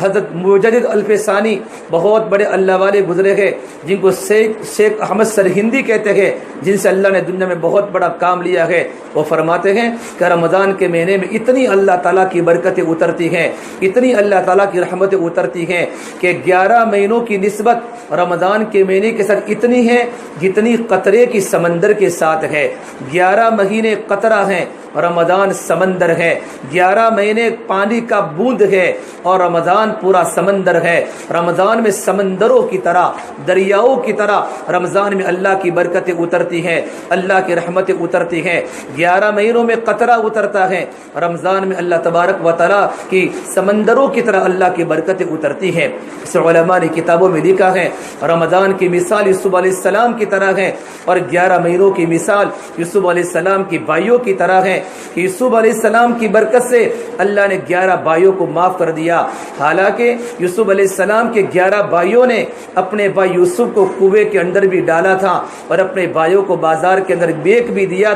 حضرت مجدد الفسانی بہت بڑے اللہ والے گزرے ہیں، جن کو شیخ احمد سرہندی کہتے ہیں، جن سے اللہ نے دنیا میں بہت بڑا کام لیا ہے۔ وہ فرماتے ہیں کہ رمضان کے مہینے میں اتنی اللہ تعالیٰ کی برکتیں اترتی ہیں، اتنی اللہ تعالیٰ کی رحمتیں اترتی ہیں کہ 11 مہینوں کی نسبت رمضان کے مہینے کے ساتھ اتنی ہے جتنی قطرے کی سمندر کے ساتھ ہے۔ 11 مہینے قطرہ ہیں، رمضان سمندر ہے، 11 مہینے پانی کا بوند ہے اور رمضان پورا سمندر ہے۔ رمضان میں سمندروں کی طرح، دریاؤں کی طرح رمضان میں اللہ کی برکتیں اترتی ہیں، اللہ کی رحمتیں اترتی ہیں۔ 11 مہینوں میں قطرہ اترتا ہے، رمضان میں اللہ تبارک و تعالیٰ کی سمندروں کی طرح اللہ کی برکتیں اترتی ہیں۔ اس علماء نے کتابوں میں لکھا ہے رمضان کی مثال یوسف علیہ السلام کی طرح ہے اور 11 مہینوں کی مثال یوسف علیہ السلام کی بھائیوں کی طرح ہے کہ یوسف علیہ السلام کی برکت سے اللہ نے 11 بھائیوں کو معاف کر دیا۔ حالانکہ یوسف علیہ السلام کے 11 بھائیوں نے اپنے بھائی یوسف کو کنویں کے اندر بھی ڈالا تھا اور اپنے بھائیوں کو بازار کے اندر بیچ بھی دیا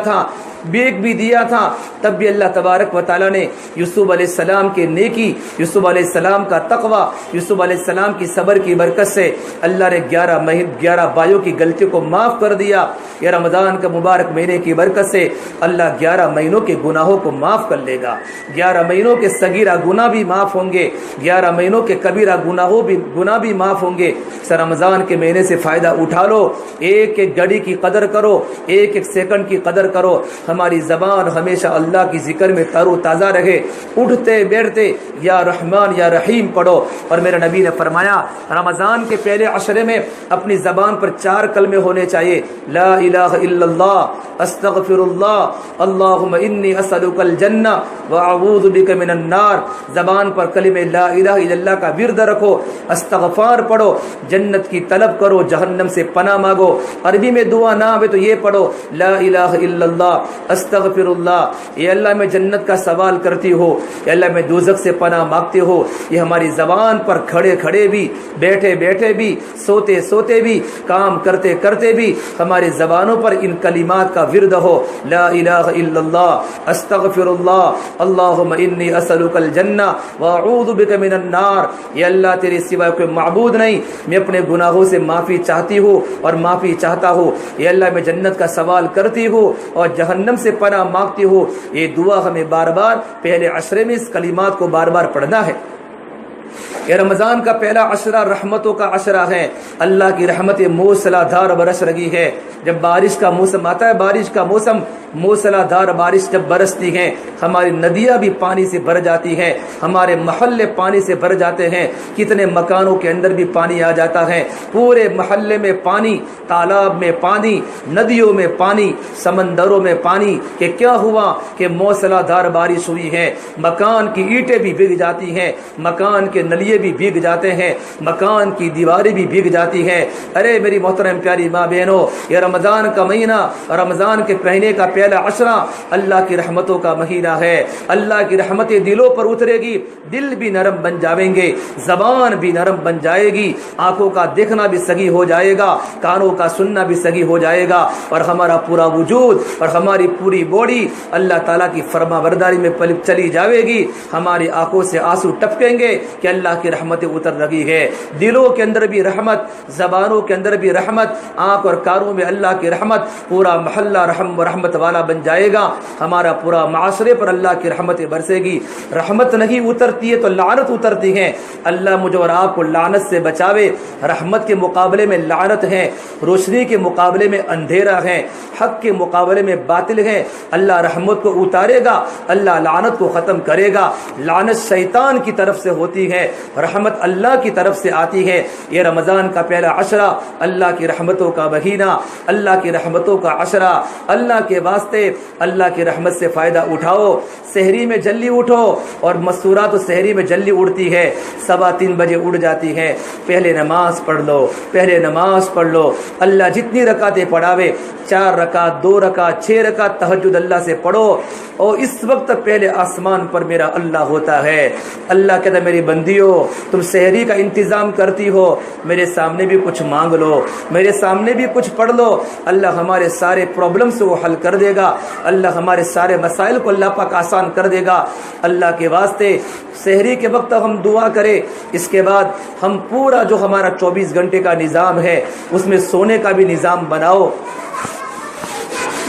تھا، تب بھی اللہ تبارک و تعالیٰ نے یوسف علیہ السلام کے نیکی، یوسف علیہ السلام کا تقوی، یوسف علیہ السلام کی صبر کی برکت سے اللہ نے 11 بھائیوں کی غلطیوں کو معاف کر دیا۔ یہ رمضان کا مبارک مہینے کی برکت سے اللہ 11 مہینوں کے گناہوں کو معاف کر لے گا، 11 مہینوں کے صغیرہ گناہ بھی معاف ہوں گے، 11 مہینوں کے کبیرہ گناہ بھی معاف ہوں گے۔ اس رمضان کے مہینے سے فائدہ اٹھا لو، ایک ایک گھڑی کی قدر کرو، ایک ایک سیکنڈ کی قدر کرو، ہماری زبان ہمیشہ اللہ کی ذکر میں تر و تازہ رہے، اٹھتے بیٹھتے یا رحمان یا رحیم پڑھو۔ اور میرے نبی نے فرمایا رمضان کے پہلے عشرے میں اپنی زبان پر 4 کلمے ہونے چاہیے، لا الہ الا اللہ، استغفر اللہ، اللہم انی اسألک الجنہ واعوذ بک من النار۔ زبان پر کلمہ لا الہ الا اللہ کا ورد رکھو، استغفار پڑھو، جنت کی طلب کرو، جہنم سے پناہ مانگو۔ عربی میں دعا نہ آوے تو یہ پڑھو، لا الہ الا اللہ، استغفر اللہ، یہ اللہ میں جنت کا سوال کرتی ہو، یہ اللہ میں دوزخ سے پناہ مانگتے ہو۔ یہ ہماری زبان پر کھڑے کھڑے بھی، بیٹھے بیٹھے بھی، سوتے سوتے بھی، کام کرتے کرتے بھی ہماری زبانوں پر ان کلمات کا ورد ہو، لا الہ الا اللہ، استغفر اللہ، اللہم انی اسألک الجنہ واعوذ بک من النار۔ یہ اللہ تیرے سوا کوئی معبود نہیں، میں اپنے گناہوں سے معافی چاہتی ہوں اور معافی چاہتا ہوں، یہ اللہ میں جنت کا سوال کرتی ہوں اور جہنم سے پناہ مانگتی ہوں۔ یہ دعا ہمیں بار بار پہلے عشرے میں اس کلمات کو بار بار پڑھنا ہے۔ یہ رمضان کا پہلا عشرہ رحمتوں کا عشرہ ہے، اللہ کی رحمتیں موسلا دھار برس رہی ہے۔ جب بارش کا موسم آتا ہے، بارش کا موسم، موسلا دھار بارش جب برستی ہے، ہماری ندیاں بھی پانی سے بھر جاتی ہیں، ہمارے محلے پانی سے بھر جاتے ہیں، کتنے مکانوں کے اندر بھی پانی آ جاتا ہے، پورے محلے میں پانی، تالاب میں پانی، ندیوں میں پانی، سمندروں میں پانی۔ کہ کیا ہوا کہ موسلا دھار بارش ہوئی ہے، مکان کی اینٹیں بھی بھیگ جاتی ہیں، مکان کے نلیے بھی بھیگ جاتے ہیں، مکان کی دیواریں بھی بھیگ جاتی ہیں۔ ارے میری محترم پیاری ماں بہنوں، یہ رمضان کا مہینہ، رمضان کے مہینے کا پہلا عشرہ اللہ کی رحمتوں کا مہینہ ہے۔ اللہ کی رحمتیں دلوں پر اترے گی، دل بھی نرم بن جائیں گے، زبان بھی نرم بن جائے گی، آنکھوں کا دیکھنا بھی سگی ہو جائے گا، کانوں کا سننا بھی سگی ہو جائے گا، اور ہمارا پورا وجود اور ہماری پوری باڈی اللہ تعالیٰ کی فرما برداری میں چلی جائے گی۔ ہماری آنکھوں سے آنسو ٹپکیں گے کہ اللہ کی رحمتیں اتر رہی ہے۔ دلوں کے اندر بھی رحمت، زبانوں کے اندر بھی رحمت، آنکھ اور کانوں میں اللہ کی رحمت، پورا محلہ رحم و رحمت والا بن جائے گا، ہمارا پورا معاشرے پر اللہ کی رحمتیں برسے گی۔ رحمت نہیں اترتی ہے تو لعنت اترتی ہے، اللہ مجھے اور آپ کو لعنت سے بچاوے۔ رحمت کے مقابلے میں لعنت ہے، روشنی کے مقابلے میں اندھیرا ہے، حق کے مقابلے میں باطل ہے۔ اللہ رحمت کو اتارے گا، اللہ لعنت کو ختم کرے گا۔ لعنت شیطان کی طرف سے ہوتی ہے، رحمت اللہ کی طرف سے آتی ہے۔ یہ رمضان کا پہلا عشرہ اللہ کی رحمتوں کا مہینہ، اللہ کی رحمتوں کا عشرہ، اللہ کے واسطے اللہ کی رحمت سے فائدہ اٹھاؤ۔ سحری میں جلدی اٹھو، اور مستورات تو سحری میں جلدی اٹھتی ہے، 3:15 بجے اٹھ جاتی ہے۔ پہلے نماز پڑھ لو، پہلے نماز پڑھ لو، اللہ جتنی رکعتیں پڑھاوے، 4 رکعت، 2 رکعت، 6 رکعت تہجد اللہ سے پڑھو، اور اس وقت پہلے آسمان پر میرا اللہ ہوتا ہے۔ اللہ کہتا ہے میری بندیوں، تم سحری کا انتظام کرتی ہو، میرے سامنے بھی کچھ مانگ لو، میرے سامنے بھی کچھ پڑھ لو، اللہ ہمارے سارے پرابلمس کو حل کر دے گا، اللہ ہمارے سارے مسائل کو اللہ پاک آسان کر دے گا۔ اللہ کے واسطے سحری کے وقت ہم دعا کریں، اس کے بعد ہم پورا جو ہمارا 24 گھنٹے کا نظام ہے اس میں سونے کا بھی نظام بناؤ،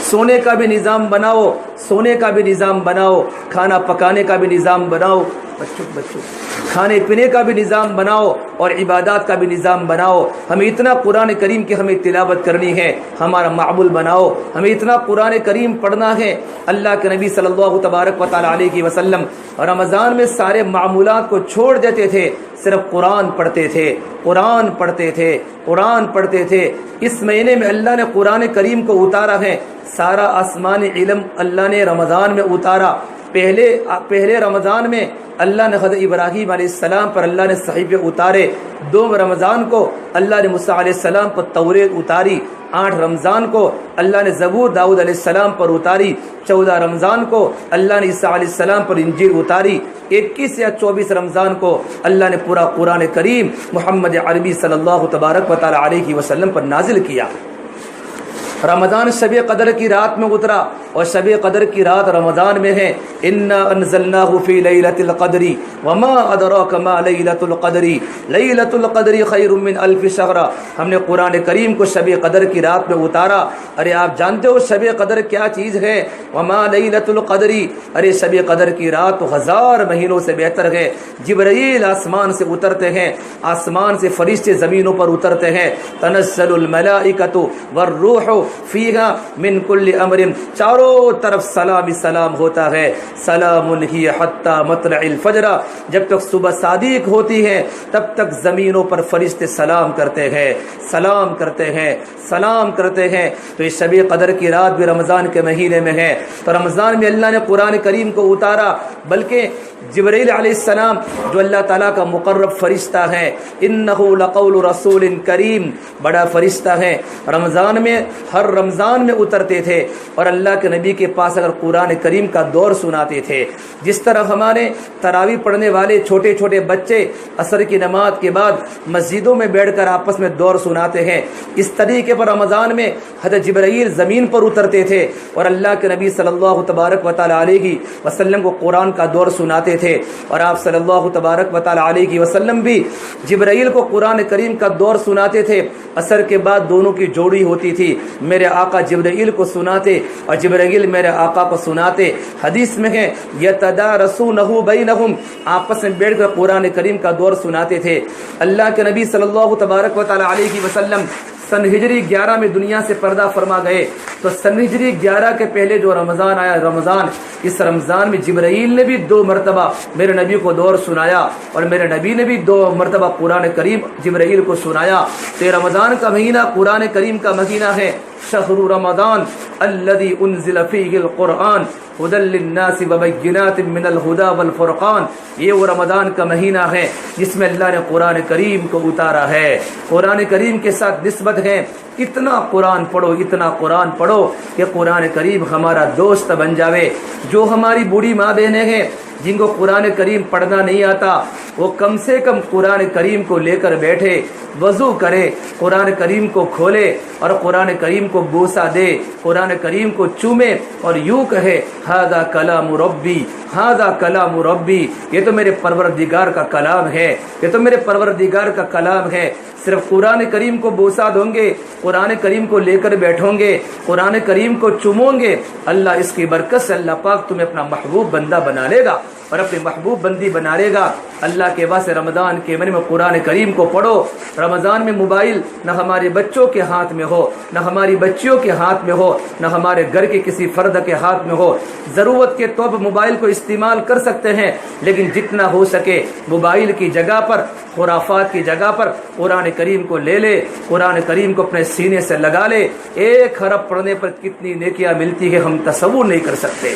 سونے کا بھی نظام بناؤ، سونے کا بھی نظام بناؤ، کھانا پکانے کا بھی نظام بناؤ۔ بچوں کھانے پینے کا بھی نظام بناؤ اور عبادات کا بھی نظام بناؤ. ہمیں اتنا قرآن کریم کی ہمیں تلاوت کرنی ہے، ہمارا معمول بناؤ. ہمیں اتنا قرآن کریم پڑھنا ہے. اللہ کے نبی صلی اللہ تبارک و تعالی علیہ وسلم رمضان میں سارے معمولات کو چھوڑ دیتے تھے، صرف قرآن پڑھتے تھے، قرآن پڑھتے تھے، قرآن پڑھتے تھے. اس مہینے میں اللہ نے قرآن کریم کو اتارا ہے. سارا آسمانی علم اللہ نے رمضان میں اتارا. پہلے رمضان میں اللہ نے حضرت ابراہیم علیہ السلام پر اللہ نے صحیفے اتارے. 2 رمضان کو اللہ نے موسیٰ علیہ السلام پر توریت اتاری. 8 رمضان کو اللہ نے زبور داؤد علیہ السلام پر اتاری. 14 رمضان کو اللہ نے عیسیٰ علیہ السلام پر انجیل اتاری. 21 یا 24 رمضان کو اللہ نے پورا قرآن کریم محمد عربی صلی اللہ تبارک و تعالی علیہ وسلم پر نازل کیا. رمضان شب قدر کی رات میں اترا اور شب قدر کی رات رمضان میں ہے. انا انزلناه في ليلة القدر وما ادراك ما ليلة القدر ليلة القدر خير من الف شهر. ہم نے قرآن کریم کو شب قدر کی رات میں اتارا. ارے آپ جانتے ہو شب قدر کیا چیز ہے؟ وما ليلة القدر، ارے شب قدر کی رات تو 1000 مہینوں سے بہتر ہے. جبرائیل آسمان سے اترتے ہیں، آسمان سے فرشتے زمینوں پر اترتے ہیں. تنزل الملائکۃ والروح فیہا من کل امر، چاروں طرف سلام سلام ہوتا ہے. سلام ہی حتی مطلع الفجر، جب تک صبح صادق ہوتی ہے تب تک زمینوں پر فرشتے سلام کرتے ہیں، سلام کرتے ہیں، سلام کرتے ہیں. تو یہ شب قدر کی رات بھی رمضان کے مہینے میں ہے. تو رمضان میں اللہ نے قرآن کریم کو اتارا. بلکہ جبرائیل علیہ السلام جو اللہ تعالیٰ کا مقرب فرشتہ ہے، انہ لقول رسول کریم، بڑا فرشتہ ہے، رمضان میں ہر رمضان میں اترتے تھے اور اللہ کے نبی کے پاس اگر قرآن کریم کا دور سناتے تھے. جس طرح ہمارے تراویح پڑھنے والے چھوٹے چھوٹے بچے عصر کی نماز کے بعد مسجدوں میں بیٹھ کر آپس میں دور سناتے ہیں، اس طریقے پر رمضان میں حضرت جبرائیل زمین پر اترتے تھے اور اللہ کے نبی صلی اللہ تبارک و تعالی علیہ وسلم کو قرآن کا دور سناتے تھے. اور آپ صلی اللہ تبارک و تعالی علیہ وسلم بھی جبرائیل کو قرآن کریم کا دور سناتے تھے. عصر کے بعد دونوں کی جوڑی ہوتی تھی، میرے آقا جبرائیل کو سناتے اور جبرائیل میرے آقا کو سناتے. حدیث میں ہے یتدارسونہ بینہم، آپس میں بیٹھ کر قرآن کریم کا دور سناتے تھے. اللہ کے نبی صلی اللہ تبارک و تعالی علیہ وسلم سن ہجری 11 میں دنیا سے پردہ فرما گئے. تو سن ہجری 11 کے پہلے جو رمضان آیا، رمضان، اس رمضان میں جبرائیل نے بھی 2 مرتبہ میرے نبی کو دور سنایا اور میرے نبی نے بھی 2 مرتبہ قرآن کریم جبرائیل کو سنایا. تو رمضان کا مہینہ قرآن کریم کا مہینہ ہے. شہر رمضان الذي انزل فيه القرآن هدى للناس وبينات من الهدى والفرقان، یہ وہ رمضان کا مہینہ ہے جس میں اللہ نے قرآن کریم کو اتارا ہے. قرآن کریم کے ساتھ نسبت ہے. اتنا قرآن پڑھو، اتنا قرآن پڑھو کہ قرآن کریم ہمارا دوست بن جاوے. جو ہماری بوڑھی ماں بہنیں ہیں جن کو قرآن کریم پڑھنا نہیں آتا، وہ کم سے کم قرآن کریم کو لے کر بیٹھے، وضو کرے، قرآن کریم کو کھولے اور قرآن کریم کو بوسہ دے، قرآن کریم کو چومے اور یوں کہے ھذا کلام ربی، ھذا کلام ربی، یہ تو میرے پروردگار کا کلام ہے، یہ تو میرے پروردگار کا کلام ہے. صرف قرآن کریم کو بوسہ دوں گے، قرآن کریم کو لے کر بیٹھوں گے، قرآن کریم کو چوموں گے، اللہ اس کی برکت سے اللہ پاک تمہیں اپنا محبوب بندہ بنا لے گا اور اپنی محبوب بندی بنا لے گا. اللہ کے واسطے رمضان کے مہینے میں قرآن کریم کو پڑھو. رمضان میں موبائل نہ ہمارے بچوں کے ہاتھ میں ہو، نہ ہماری بچیوں کے ہاتھ میں ہو، نہ ہمارے گھر کے کسی فرد کے ہاتھ میں ہو. ضرورت کے طور پر موبائل کو استعمال کر سکتے ہیں، لیکن جتنا ہو سکے موبائل کی جگہ پر، خرافات کی جگہ پر قرآن کریم کو لے لے، قرآن کریم کو اپنے سینے سے لگا لے. 1 حرف پڑھنے پر کتنی نیکیاں ملتی ہے ہم تصور نہیں کر سکتے.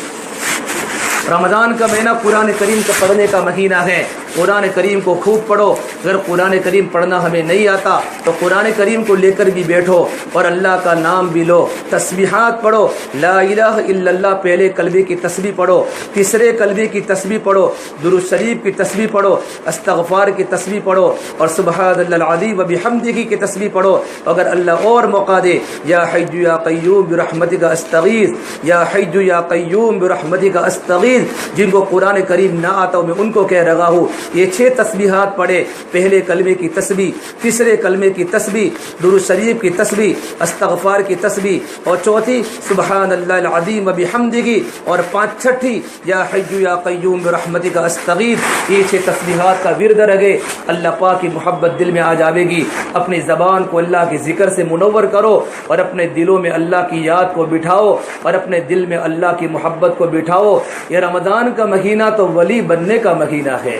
رمضان کا مہینہ قرآن کریم کا پڑھنے کا مہینہ ہے. قرآن کریم کو خوب پڑھو. اگر قرآن کریم پڑھنا ہمیں نہیں آتا تو قرآن کریم کو لے کر بھی بیٹھو اور اللہ کا نام بھی لو. تسبیحات پڑھو. لا الہ الا اللہ پہلے کلمے کی تسبیح پڑھو، تیسرے کلمے کی تسبیح پڑھو، درود شریف کی تسبیح پڑھو، استغفار کی تسبیح پڑھو اور سبحان اللہ العظیم و بحمدہ کی تسبیح پڑھو. اگر اللہ اور موقع دے، یا حی یا قیوم برحمتک استغیث، یا حی یا قیوم برحمتک استغیث. جن کو قرآن کریم نہ آتا ہوں میں ان کو کہہ رہا ہوں یہ 6 تسبیحات پڑھے، پہلے کلمے کی تسبیح، تیسرے کلمے کی تسبیح، درود شریف کی تسبیح، استغفار کی تسبیح، اور چوتھی سبحان اللہ العظیم و بحمدہ، اور چھٹی یا حی یا قیوم برحمتک استغیث۔ یہ 6 تسبیحات کا ورد رکھے، اللہ پاک کی محبت دل میں آ جاوے گی۔ اپنی زبان کو اللہ کے ذکر سے منور کرو اور اپنے دلوں میں اللہ کی یاد کو بٹھاؤ اور اپنے دل میں اللہ کی محبت کو بٹھاؤ۔ یہ رمضان کا مہینہ تو ولی بننے کا مہینہ ہے،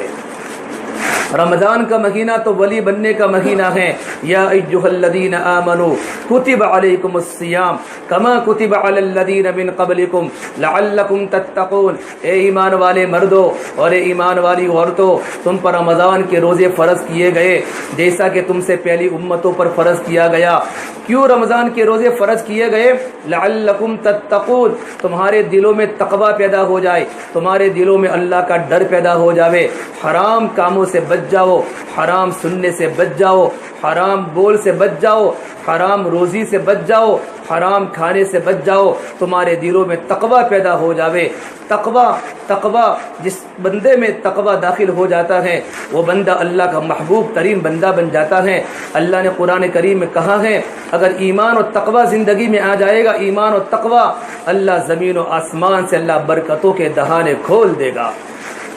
رمضان کا مہینہ تو ولی بننے کا مہینہ ہے۔ یا ایھا الذین آمنوا کتب علیکم الصیام کما کتب علی الذین من قبلکم لعلکم تتقون۔ اے ایمان والے مردوں اور اے ایمان والی عورتوں، تم پر رمضان کے روزے فرض کیے گئے جیسا کہ تم سے پہلی امتوں پر فرض کیا گیا۔ کیوں رمضان کے روزے فرض کیے گئے؟ لعلکم تتقون، تمہارے دلوں میں تقوی پیدا ہو جائے، تمہارے دلوں میں اللہ کا ڈر پیدا ہو جاوے، حرام کاموں سے بچ جاؤ، حرام سننے سے بچ جاؤ، حرام بول سے بچ جاؤ، حرام روزی سے بچ جاؤ، حرام کھانے سے بچ جاؤ، تمہارے دلوں میں تقوی پیدا ہو جاوے۔ تقوی جس بندے میں تقوی داخل ہو جاتا ہے وہ بندہ اللہ کا محبوب ترین بندہ بن جاتا ہے۔ اللہ نے قرآن کریم میں کہا ہے اگر ایمان و تقوی زندگی میں آ جائے گا، ایمان و تقوی، اللہ زمین و آسمان سے اللہ برکتوں کے دہانے کھول دے گا۔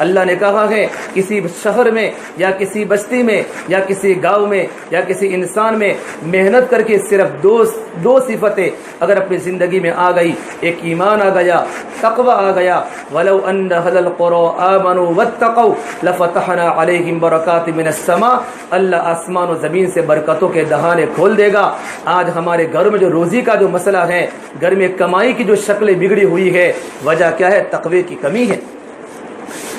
اللہ نے کہا ہے کسی شہر میں یا کسی بستی میں یا کسی گاؤں میں یا کسی انسان میں محنت کر کے صرف دو صفتیں اگر اپنی زندگی میں آ گئی، ایک ایمان آ گیا، تقوی آ گیا، وَلَوْ أَنَّ أَهْلَ الْقُرَىٰ آمَنُوا وَاتَّقَوْا لَفَتَحْنَا عَلَيْهِمْ بَرَكَاتٍ مِّنَ السَّمَاءِ، اللہ آسمان و زمین سے برکتوں کے دہانے کھول دے گا۔ آج ہمارے گھر میں جو روزی کا جو مسئلہ ہے، گھر میں کمائی کی جو شکلیں بگڑی ہوئی ہے، وجہ کیا ہے؟ تقوی کی کمی ہے۔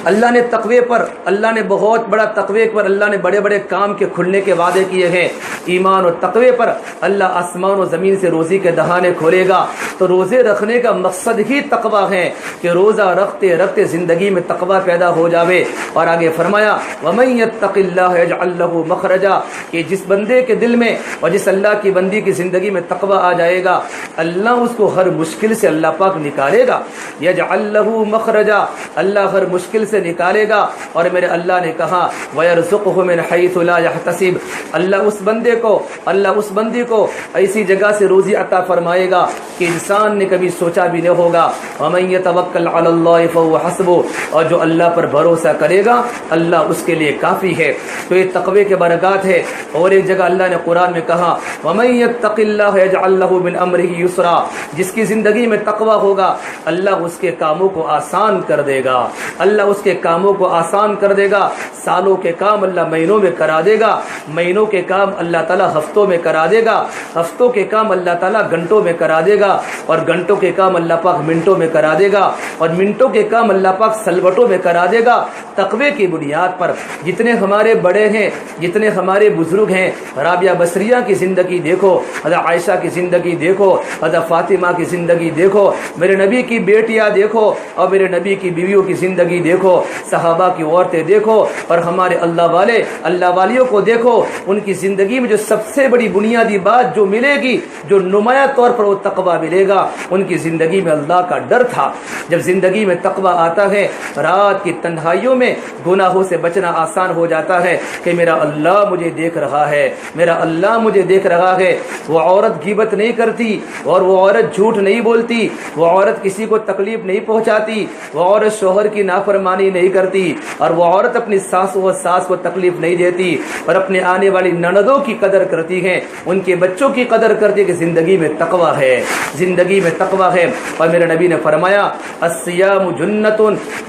اللہ نے تقوی پر، اللہ نے بہت بڑا تقوی پر اللہ نے بڑے بڑے کام کے کھلنے کے وعدے کیے ہیں۔ ایمان و تقوی پر اللہ آسمان و زمین سے روزی کے دہانے کھولے گا۔ تو روزے رکھنے کا مقصد ہی تقوی ہے کہ روزہ رکھتے رکھتے زندگی میں تقوی پیدا ہو جاوے۔ اور آگے فرمایا وَمَن يَتَّقِ اللَّهَ يَجْعَل لَّهُ مَخْرَجًا، کہ جس بندے کے دل میں اور جس اللہ کی بندی کی زندگی میں تقوی آ جائے گا، اللہ اس کو ہر مشکل سے اللہ پاک نکالے گا۔ يَجْعَل لَّهُ مَخْرَجًا، اللہ ہر مشکل سے نکالے گا۔ اور میرے اللہ نے کہا وَيَرْزُقْهُ مِنْ حَيْثُ لَا يَحْتَسِبُ، اللہ اس بندے کو، اللہ اس بندی کو ایسی جگہ سے روزی عطا فرمائے گا کہ انسان نے کبھی سوچا بھی نہ ہوگا۔ وَمَن يَتَوَكَّلْ عَلَى اللَّهِ فَهُوَ حَسْبُهُ، اور جو اللہ پر بھروسہ کرے گا اللہ اس کے لیے کافی ہے۔ تو یہ تقوی کے برکات ہے۔ اور ایک جگہ اللہ نے قرآن میں کہا وَمَن يَتَّقِ اللَّهَ يَجْعَل لَّهُ مِنْ أَمْرِهِ يُسْرًا، جس کی زندگی میں تقوی ہوگا اللہ اس کے کاموں کو آسان کر دے گا، اللہ اس کے کاموں کو آسان کر دے گا۔ سالوں کے کام اللہ مہینوں میں کرا دے گا، مہینوں کے کام اللہ تعالیٰ ہفتوں میں کرا دے گا، ہفتوں کے کام اللہ تعالیٰ گھنٹوں میں کرا دے گا، اور گھنٹوں کے کام اللہ پاک منٹوں میں کرا دے گا، اور منٹوں کے کام اللہ پاک سلوٹوں میں کرا دے گا۔ تقوی کی بنیاد پر جتنے ہمارے بڑے ہیں، جتنے ہمارے بزرگ ہیں، رابعہ بصریہ کی زندگی دیکھو، حضرت عائشہ کی زندگی دیکھو، حضرت فاطمہ کی زندگی دیکھو، میرے نبی کی بیٹیاں دیکھو، اور میرے نبی کی بیویوں کی زندگی دیکھو، صحابہ کی عورتیں دیکھو، اور ہمارے اللہ والے، اللہ والیوں کو دیکھو۔ ان کی زندگی میں جو سب سے بڑی بنیادی بات جو ملے گی، جو نمایاں طور پر وہ تقوی ملے گا، ان کی زندگی میں اللہ کا ڈر تھا۔ جب زندگی میں تقوی آتا ہے، رات کی تنہائیوں میں گناہوں سے بچنا آسان ہو جاتا ہے کہ میرا اللہ مجھے دیکھ رہا ہے، میرا اللہ مجھے دیکھ رہا ہے۔ وہ عورت غیبت نہیں کرتی، اور وہ عورت جھوٹ نہیں بولتی، وہ عورت کسی کو تکلیف نہیں پہنچاتی، وہ عورت شوہر کی نافرمانی نہیں کرتی، اور وہ عورت اپنی ساس کو تکلیف نہیں دیتی، اور اپنے آنے والی نندوں کی قدر کرتی ہے، ان کے بچوں کی قدر کرتی ہے کہ زندگی میں تقوی ہے، زندگی میں تقوی ہے۔ اور میرے نبی نے فرمایا الصیام جنۃ،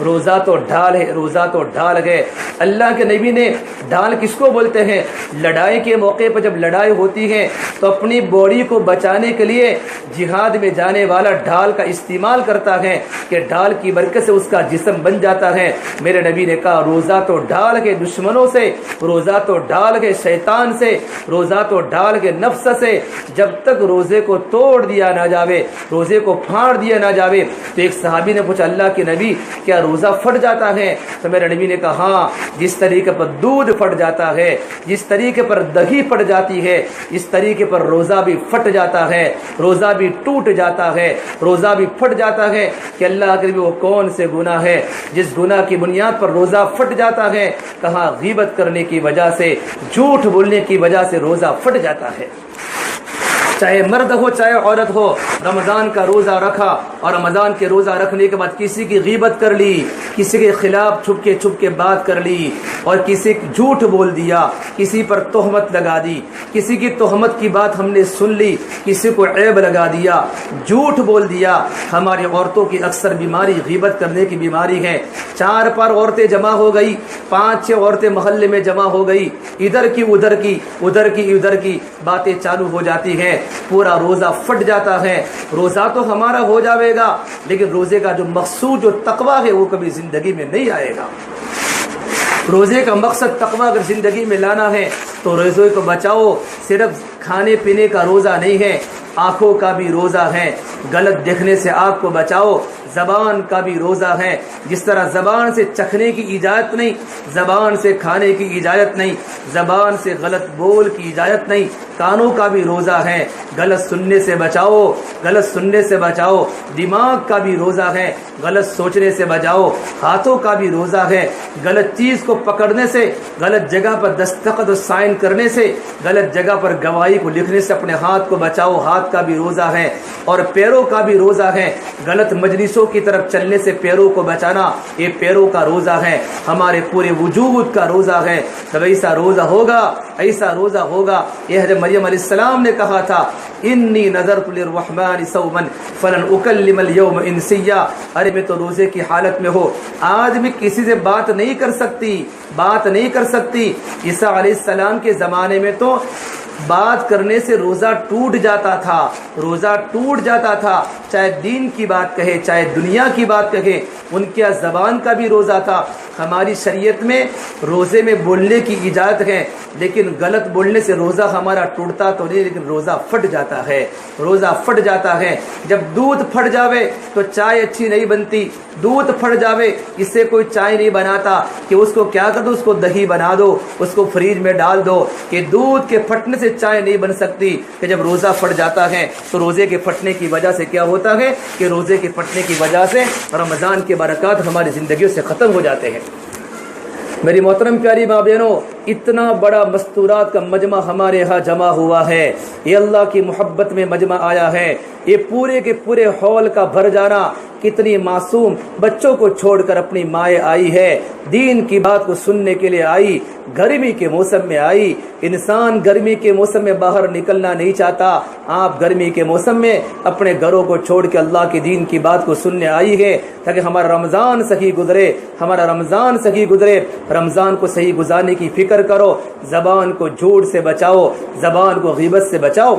روزہ تو ڈھال ہے، روزہ تو ڈھال ہے۔ اللہ کے نبی نے ڈھال کس کو بولتے ہیں؟ لڑائی کے موقع پر جب لڑائی ہوتی ہے تو اپنی باڈی کو بچانے کے لیے جہاد میں جانے والا ڈھال کا استعمال کرتا ہے کہ ڈھال کی برکت سے اس کا جسم بن جاتا ہے۔ میرے نبی نے کہا روزہ تو ڈھال کے دشمنوں سے، روزہ تو ڈھال کے شیطان سے، روزہ تو ڈھال کے نفس سے، جب تک روزے کو توڑ دیا نہ جاوے، روزے کو پھاڑ دیا نہ جاوے۔ تو ایک صحابی نے پوچھا اللہ کے نبی کیا روزہ پھٹ جاتا ہے؟ تو میرے نبی نے کہا ہاں، جس طریقے پر دودھ پھٹ جاتا ہے، جس طریقے پر دہی پھٹ جاتی ہے، اس طریقے پر روزہ بھی پھٹ جاتا ہے، روزہ بھی ٹوٹ جاتا ہے، روزہ بھی پھٹ جاتا ہے۔ کہ اللہ کے نبی وہ کون سے گناہ ہے جس گناہ گناہ کی بنیاد پر روزہ پھٹ جاتا ہے، کہاں غیبت کرنے کی وجہ سے، جھوٹ بولنے کی وجہ سے روزہ پھٹ جاتا ہے۔ چاہے مرد ہو چاہے عورت ہو، رمضان کا روزہ رکھا اور رمضان کے روزہ رکھنے کے بعد کسی کی غیبت کر لی، کسی کے خلاف چھپ کے بات کر لی، اور کسی جھوٹ بول دیا، کسی پر تہمت لگا دی، کسی کی تہمت کی بات ہم نے سن لی، کسی کو عیب لگا دیا، جھوٹ بول دیا۔ ہماری عورتوں کی اکثر بیماری غیبت کرنے کی بیماری ہے۔ 4 عورتیں جمع ہو گئی، 5-6 عورتیں محلے میں جمع ہو گئی، ادھر کی ادھر کی باتیں چالو ہو جاتی ہیں، پورا روزہ پھٹ جاتا ہے۔ روزہ تو ہمارا ہو جاوے گا، لیکن روزے کا جو مقصود جو تقویٰ ہے وہ کبھی زندگی میں نہیں آئے گا۔ روزے کا مقصد تقویٰ اگر زندگی میں لانا ہے تو روزے کو بچاؤ۔ صرف کھانے پینے کا روزہ نہیں ہے، آنکھوں کا بھی روزہ ہے، غلط دیکھنے سے آنکھ کو بچاؤ۔ زبان کا بھی روزہ ہے، جس طرح زبان سے چکھنے کی اجازت نہیں، زبان سے کھانے کی اجازت نہیں، زبان سے غلط بول کی اجازت نہیں۔ کانوں کا بھی روزہ ہے، غلط سننے سے بچاؤ۔ دماغ کا بھی روزہ ہے، غلط سوچنے سے بچاؤ۔ ہاتھوں کا بھی روزہ ہے، غلط چیز کو پکڑنے سے، غلط جگہ پر دستخط و سائن کرنے سے، غلط جگہ پر گواہی کو لکھنے سے اپنے ہاتھ کو بچاؤ۔ ہاتھ کا بھی روزہ ہے، اور پیروں کا بھی روزہ ہے، غلط مجلسوں کی طرف چلنے سے پیروں کو بچانا، یہ پیروں کا روزہ ہے، ہمارے پورے وجود کا روزہ ہے۔ جب ایسا روزہ ہوگا، یہ حضرت مریم علیہ السلام نے کہا تھا، انی نذرت للرحمن صوما فلن اکلم اليوم انسیا۔ ارے میں تو روزے کی حالت میں ہو، آج بھی کسی سے بات نہیں کر سکتی۔ عیسیٰ علیہ السلام کے زمانے میں تو بات کرنے سے روزہ ٹوٹ جاتا تھا، چاہے دین کی بات کہے چاہے دنیا کی بات کہے، ان کے زبان کا بھی روزہ تھا۔ ہماری شریعت میں روزے میں بولنے کی اجازت ہے، لیکن غلط بولنے سے روزہ ہمارا ٹوٹتا تو نہیں، لیکن روزہ پھٹ جاتا ہے۔ جب دودھ پھٹ جاوے تو چائے اچھی نہیں بنتی، دودھ پھٹ جاوے اس سے کوئی چائے نہیں بناتا کہ اس کو کیا کر دو، اس کو دہی بنا دو، اس کو فریج میں ڈال دو، کہ دودھ کے پھٹنے سے چائے نہیں بن سکتی۔ کہ جب روزہ پھٹ جاتا ہے تو روزے کے پھٹنے کی وجہ سے کیا ہوتا ہے کہ روزے کے پھٹنے کی وجہ سے رمضان کے برکات ہماری زندگیوں سے ختم ہو جاتے ہیں۔ میری محترم پیاری ماں بہنوں، اتنا بڑا مستورات کا مجمع ہمارے یہاں جمع ہوا ہے، یہ اللہ کی محبت میں مجمع آیا ہے۔ یہ پورے کے پورے ہال کا بھر جانا، کتنی معصوم بچوں کو چھوڑ کر اپنی مائیں آئی ہے، دین کی بات کو سننے کے لیے آئی، گرمی کے موسم میں آئی۔ انسان گرمی کے موسم میں باہر نکلنا نہیں چاہتا، آپ گرمی کے موسم میں اپنے گھروں کو چھوڑ کے اللہ کے دین کی بات کو سننے آئی ہے، تاکہ ہمارا رمضان صحیح گزرے۔ رمضان کو صحیح گزارنے کی فکر کرو، زبان کو جھوٹ سے بچاؤ، زبان کو غیبت سے بچاؤ۔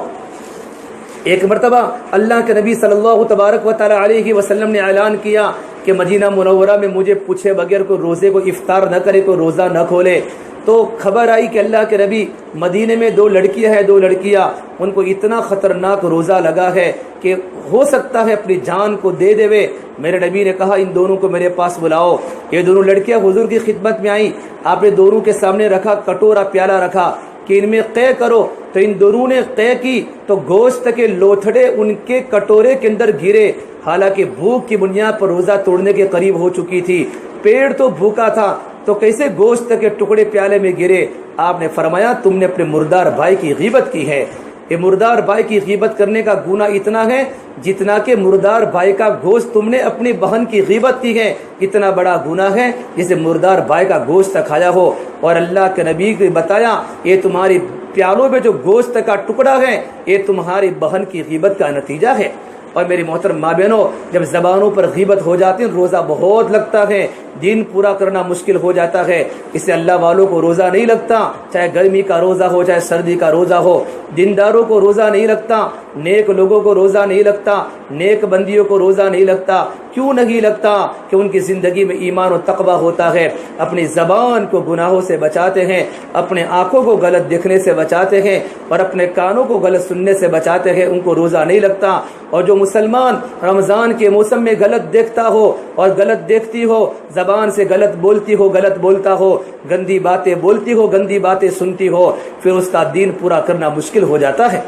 ایک مرتبہ اللہ کے نبی صلی اللہ تبارک و تعالی علیہ وسلم نے اعلان کیا کہ مدینہ منورہ میں مجھے پوچھے بغیر کوئی روزے کو افطار نہ کرے، کوئی روزہ نہ کھولے۔ تو خبر آئی کہ اللہ کے نبی مدینے میں 2 لڑکیاں ان کو اتنا خطرناک روزہ لگا ہے کہ ہو سکتا ہے اپنی جان کو دے دے۔ میرے نبی نے کہا ان دونوں کو میرے پاس بلاؤ۔ یہ دونوں لڑکیاں حضور کی خدمت میں آئیں، آپ نے دونوں کے سامنے رکھا، کٹورا پیالہ رکھا کہ ان میں قے کرو، تو ان دونوں نے قے کی تو گوشت کے لوتھڑے ان کے کٹورے کے اندر گرے، حالانکہ بھوک کی بنیاد پر روزہ توڑنے کے قریب ہو چکی تھی، پیٹ تو بھوکا تھا، تو کیسے گوشت کے ٹکڑے پیالے میں گرے؟ آپ نے فرمایا تم نے اپنے مردار بھائی کی غیبت کی ہے۔ یہ مردار بھائی کی غیبت کرنے کا گناہ اتنا ہے جتنا کہ مردار بھائی کا گوشت تم نے اپنی بہن کی غیبت کی ہے، اتنا بڑا گناہ ہے جسے مردار بھائی کا گوشت کھایا ہو۔ اور اللہ کے نبی نے بتایا یہ تمہاری پیالوں میں جو گوشت کا ٹکڑا ہے یہ تمہاری بہن کی غیبت کا نتیجہ ہے۔ اور میری محترم ماں بہنوں، جب زبانوں پر غیبت ہو جاتی ہے روزہ بہت لگتا ہے، دین پورا کرنا مشکل ہو جاتا ہے۔ اس سے اللہ والوں کو روزہ نہیں لگتا، چاہے گرمی کا روزہ ہو چاہے سردی کا روزہ ہو، دینداروں کو روزہ نہیں لگتا، نیک لوگوں کو روزہ نہیں لگتا، نیک بندیوں کو روزہ نہیں لگتا۔ کیوں نہیں لگتا؟ کہ ان کی زندگی میں ایمان و تقویٰ ہوتا ہے، اپنی زبان کو گناہوں سے بچاتے ہیں، اپنے آنکھوں کو غلط دیکھنے سے بچاتے ہیں، اور اپنے کانوں کو غلط سننے سے بچاتے ہیں، ان کو روزہ نہیں لگتا۔ اور جو مسلمان رمضان کے موسم میں غلط دیکھتا ہو اور غلط دیکھتی ہو، زبان سے غلط بولتی ہو، غلط بولتا ہو، گندی باتیں بولتی ہو، گندی باتیں سنتی ہو، پھر اس کا دین پورا کرنا مشکل ہو جاتا ہے۔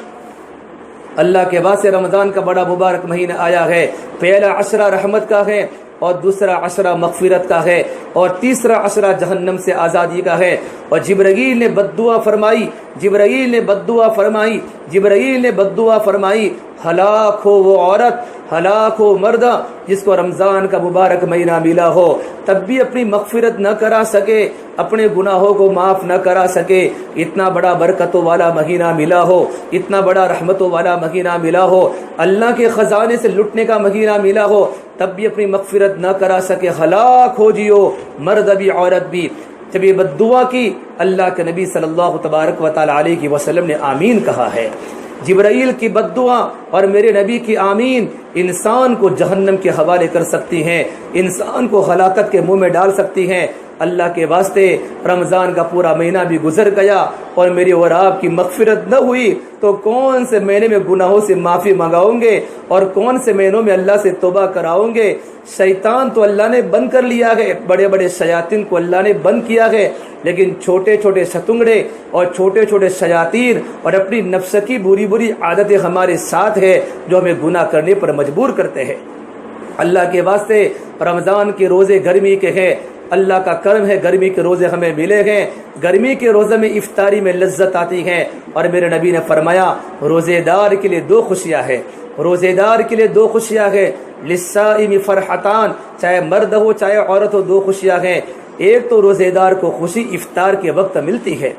اللہ کے بعد سے رمضان کا بڑا مبارک مہینہ آیا ہے، پہلا عشرہ رحمت کا ہے، اور دوسرا عشرہ مغفرت کا ہے اور تیسرا عشرہ جہنم سے آزادی کا ہے۔ اور جبرائیل نے بددعا فرمائی، جبرائیل نے بددعا فرمائی، جبرائیل نے بددعا فرمائی، ہلاک ہو وہ عورت، ہلاک ہو مردہ جس کو رمضان کا مبارک مہینہ ملا ہو تب بھی اپنی مغفرت نہ کرا سکے، اپنے گناہوں کو معاف نہ کرا سکے۔ اتنا بڑا برکتوں والا مہینہ ملا ہو، اتنا بڑا رحمتوں والا مہینہ ملا ہو، اللہ کے خزانے سے لٹنے کا مہینہ ملا ہو تب بھی اپنی مغفرت نہ کرا سکے، ہلاک ہو جیو، مرد بھی عورت بھی۔ جب یہ بددعا کی اللہ کے نبی صلی اللہ تبارک و تعالی علیہ وسلم نے آمین کہا ہے۔ جبرائیل کی بددعا اور میرے نبی کی آمین انسان کو جہنم کے حوالے کر سکتی ہیں، انسان کو ہلاکت کے منہ میں ڈال سکتی ہیں۔ اللہ کے واسطے رمضان کا پورا مہینہ بھی گزر گیا اور میری اور آپ کی مغفرت نہ ہوئی تو کون سے مہینے میں گناہوں سے معافی منگاؤں گے اور کون سے مہینوں میں اللہ سے توبہ کراؤں گے؟ شیطان تو اللہ نے بند کر لیا ہے، بڑے بڑے شیاطین کو اللہ نے بند کیا ہے، لیکن چھوٹے چھوٹے ستنگڑے اور چھوٹے چھوٹے شیاطین اور اپنی نفس کی بری بری عادتیں ہمارے ساتھ ہے جو ہمیں گناہ کرنے پر مجبور کرتے ہیں۔ اللہ کے واسطے رمضان کے روزے گرمی کے ہیں، اللہ کا کرم ہے گرمی کے روزے ہمیں ملے ہیں، گرمی کے روزے میں افطاری میں لذت آتی ہے۔ اور میرے نبی نے فرمایا روزے دار کے لیے دو خوشیاں ہیں، روزے دار کے لیے دو خوشیاں ہیں، للصائم فرحتان، چاہے مرد ہو چاہے عورت ہو، دو خوشیاں ہیں۔ ایک تو روزے دار کو خوشی افطار کے وقت ملتی ہے،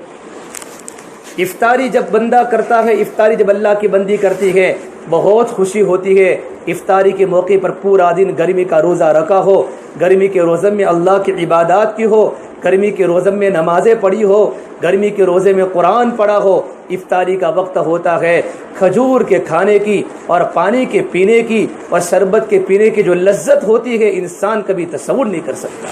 افطاری جب بندہ کرتا ہے، افطاری جب اللہ کی بندی کرتی ہے بہت خوشی ہوتی ہے۔ افطاری کے موقع پر پورا دن گرمی کا روزہ رکھا ہو، گرمی کے روزے میں اللہ کی عبادات کی ہو، گرمی کے روزے میں نمازیں پڑھی ہو، گرمی کے روزے میں قرآن پڑھا ہو، افطاری کا وقت ہوتا ہے کھجور کے کھانے کی اور پانی کے پینے کی اور شربت کے پینے کی جو لذت ہوتی ہے انسان کبھی تصور نہیں کر سکتا،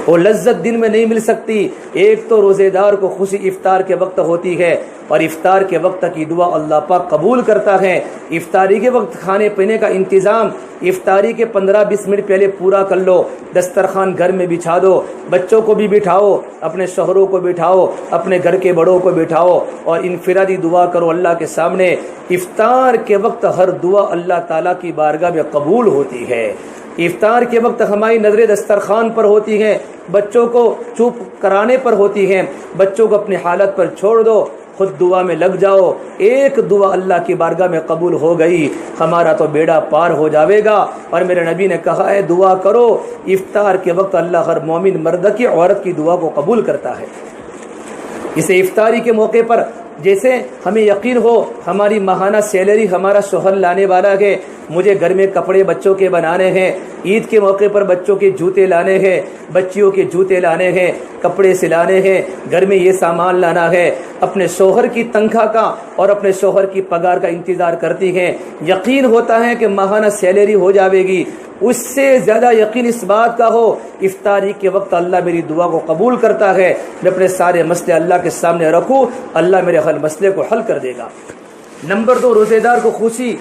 وہ لذت دن میں نہیں مل سکتی۔ ایک تو روزے دار کو خوشی افطار کے وقت ہوتی ہے اور افطار کے وقت کی دعا اللہ پاک قبول کرتا ہے۔ افطاری کے وقت کھانے پینے کا انتظام افطاری کے 15-20 منٹ پہلے پورا کر لو، دسترخوان گھر میں بچھا دو، بچوں کو بھی بٹھاؤ، اپنے شوہروں کو بٹھاؤ، اپنے گھر کے بڑوں کو بٹھاؤ اور انفرادی دعا کرو اللہ کے سامنے۔ افطار کے وقت ہر دعا اللہ تعالیٰ کی بارگاہ میں قبول ہوتی ہے۔ افطار کے وقت ہماری نظریں دسترخوان پر ہوتی ہیں، بچوں کو چپ کرانے پر ہوتی ہیں، بچوں کو اپنی حالت پر چھوڑ دو، خود دعا میں لگ جاؤ، ایک دعا اللہ کی بارگاہ میں قبول ہو گئی ہمارا تو بیڑا پار ہو جاوے گا۔ اور میرے نبی نے کہا ہے دعا کرو، افطار کے وقت اللہ ہر مومن مرد کی عورت کی دعا کو قبول کرتا ہے۔ اسے افطاری کے موقع پر جیسے ہمیں یقین ہو ہماری ماہانہ سیلری ہمارا شوہر لانے والا ہے، مجھے گھر میں کپڑے بچوں کے بنانے ہیں، عید کے موقع پر بچوں کے جوتے لانے ہیں، بچیوں کے جوتے لانے ہیں، کپڑے سلانے ہیں، گھر میں یہ سامان لانا ہے، اپنے شوہر کی تنخواہ کا اور اپنے شوہر کی پگار کا انتظار کرتی ہیں، یقین ہوتا ہے کہ ماہانہ سیلری ہو جاوے گی، اس سے زیادہ یقین اس بات کا ہو افطاری کے وقت اللہ میری دعا کو قبول کرتا ہے، میں اپنے سارے مسئلے اللہ کے سامنے رکھوں، اللہ میرے ہر مسئلے کو حل کر دے گا۔ نمبر 2، روزے دار کو خوشی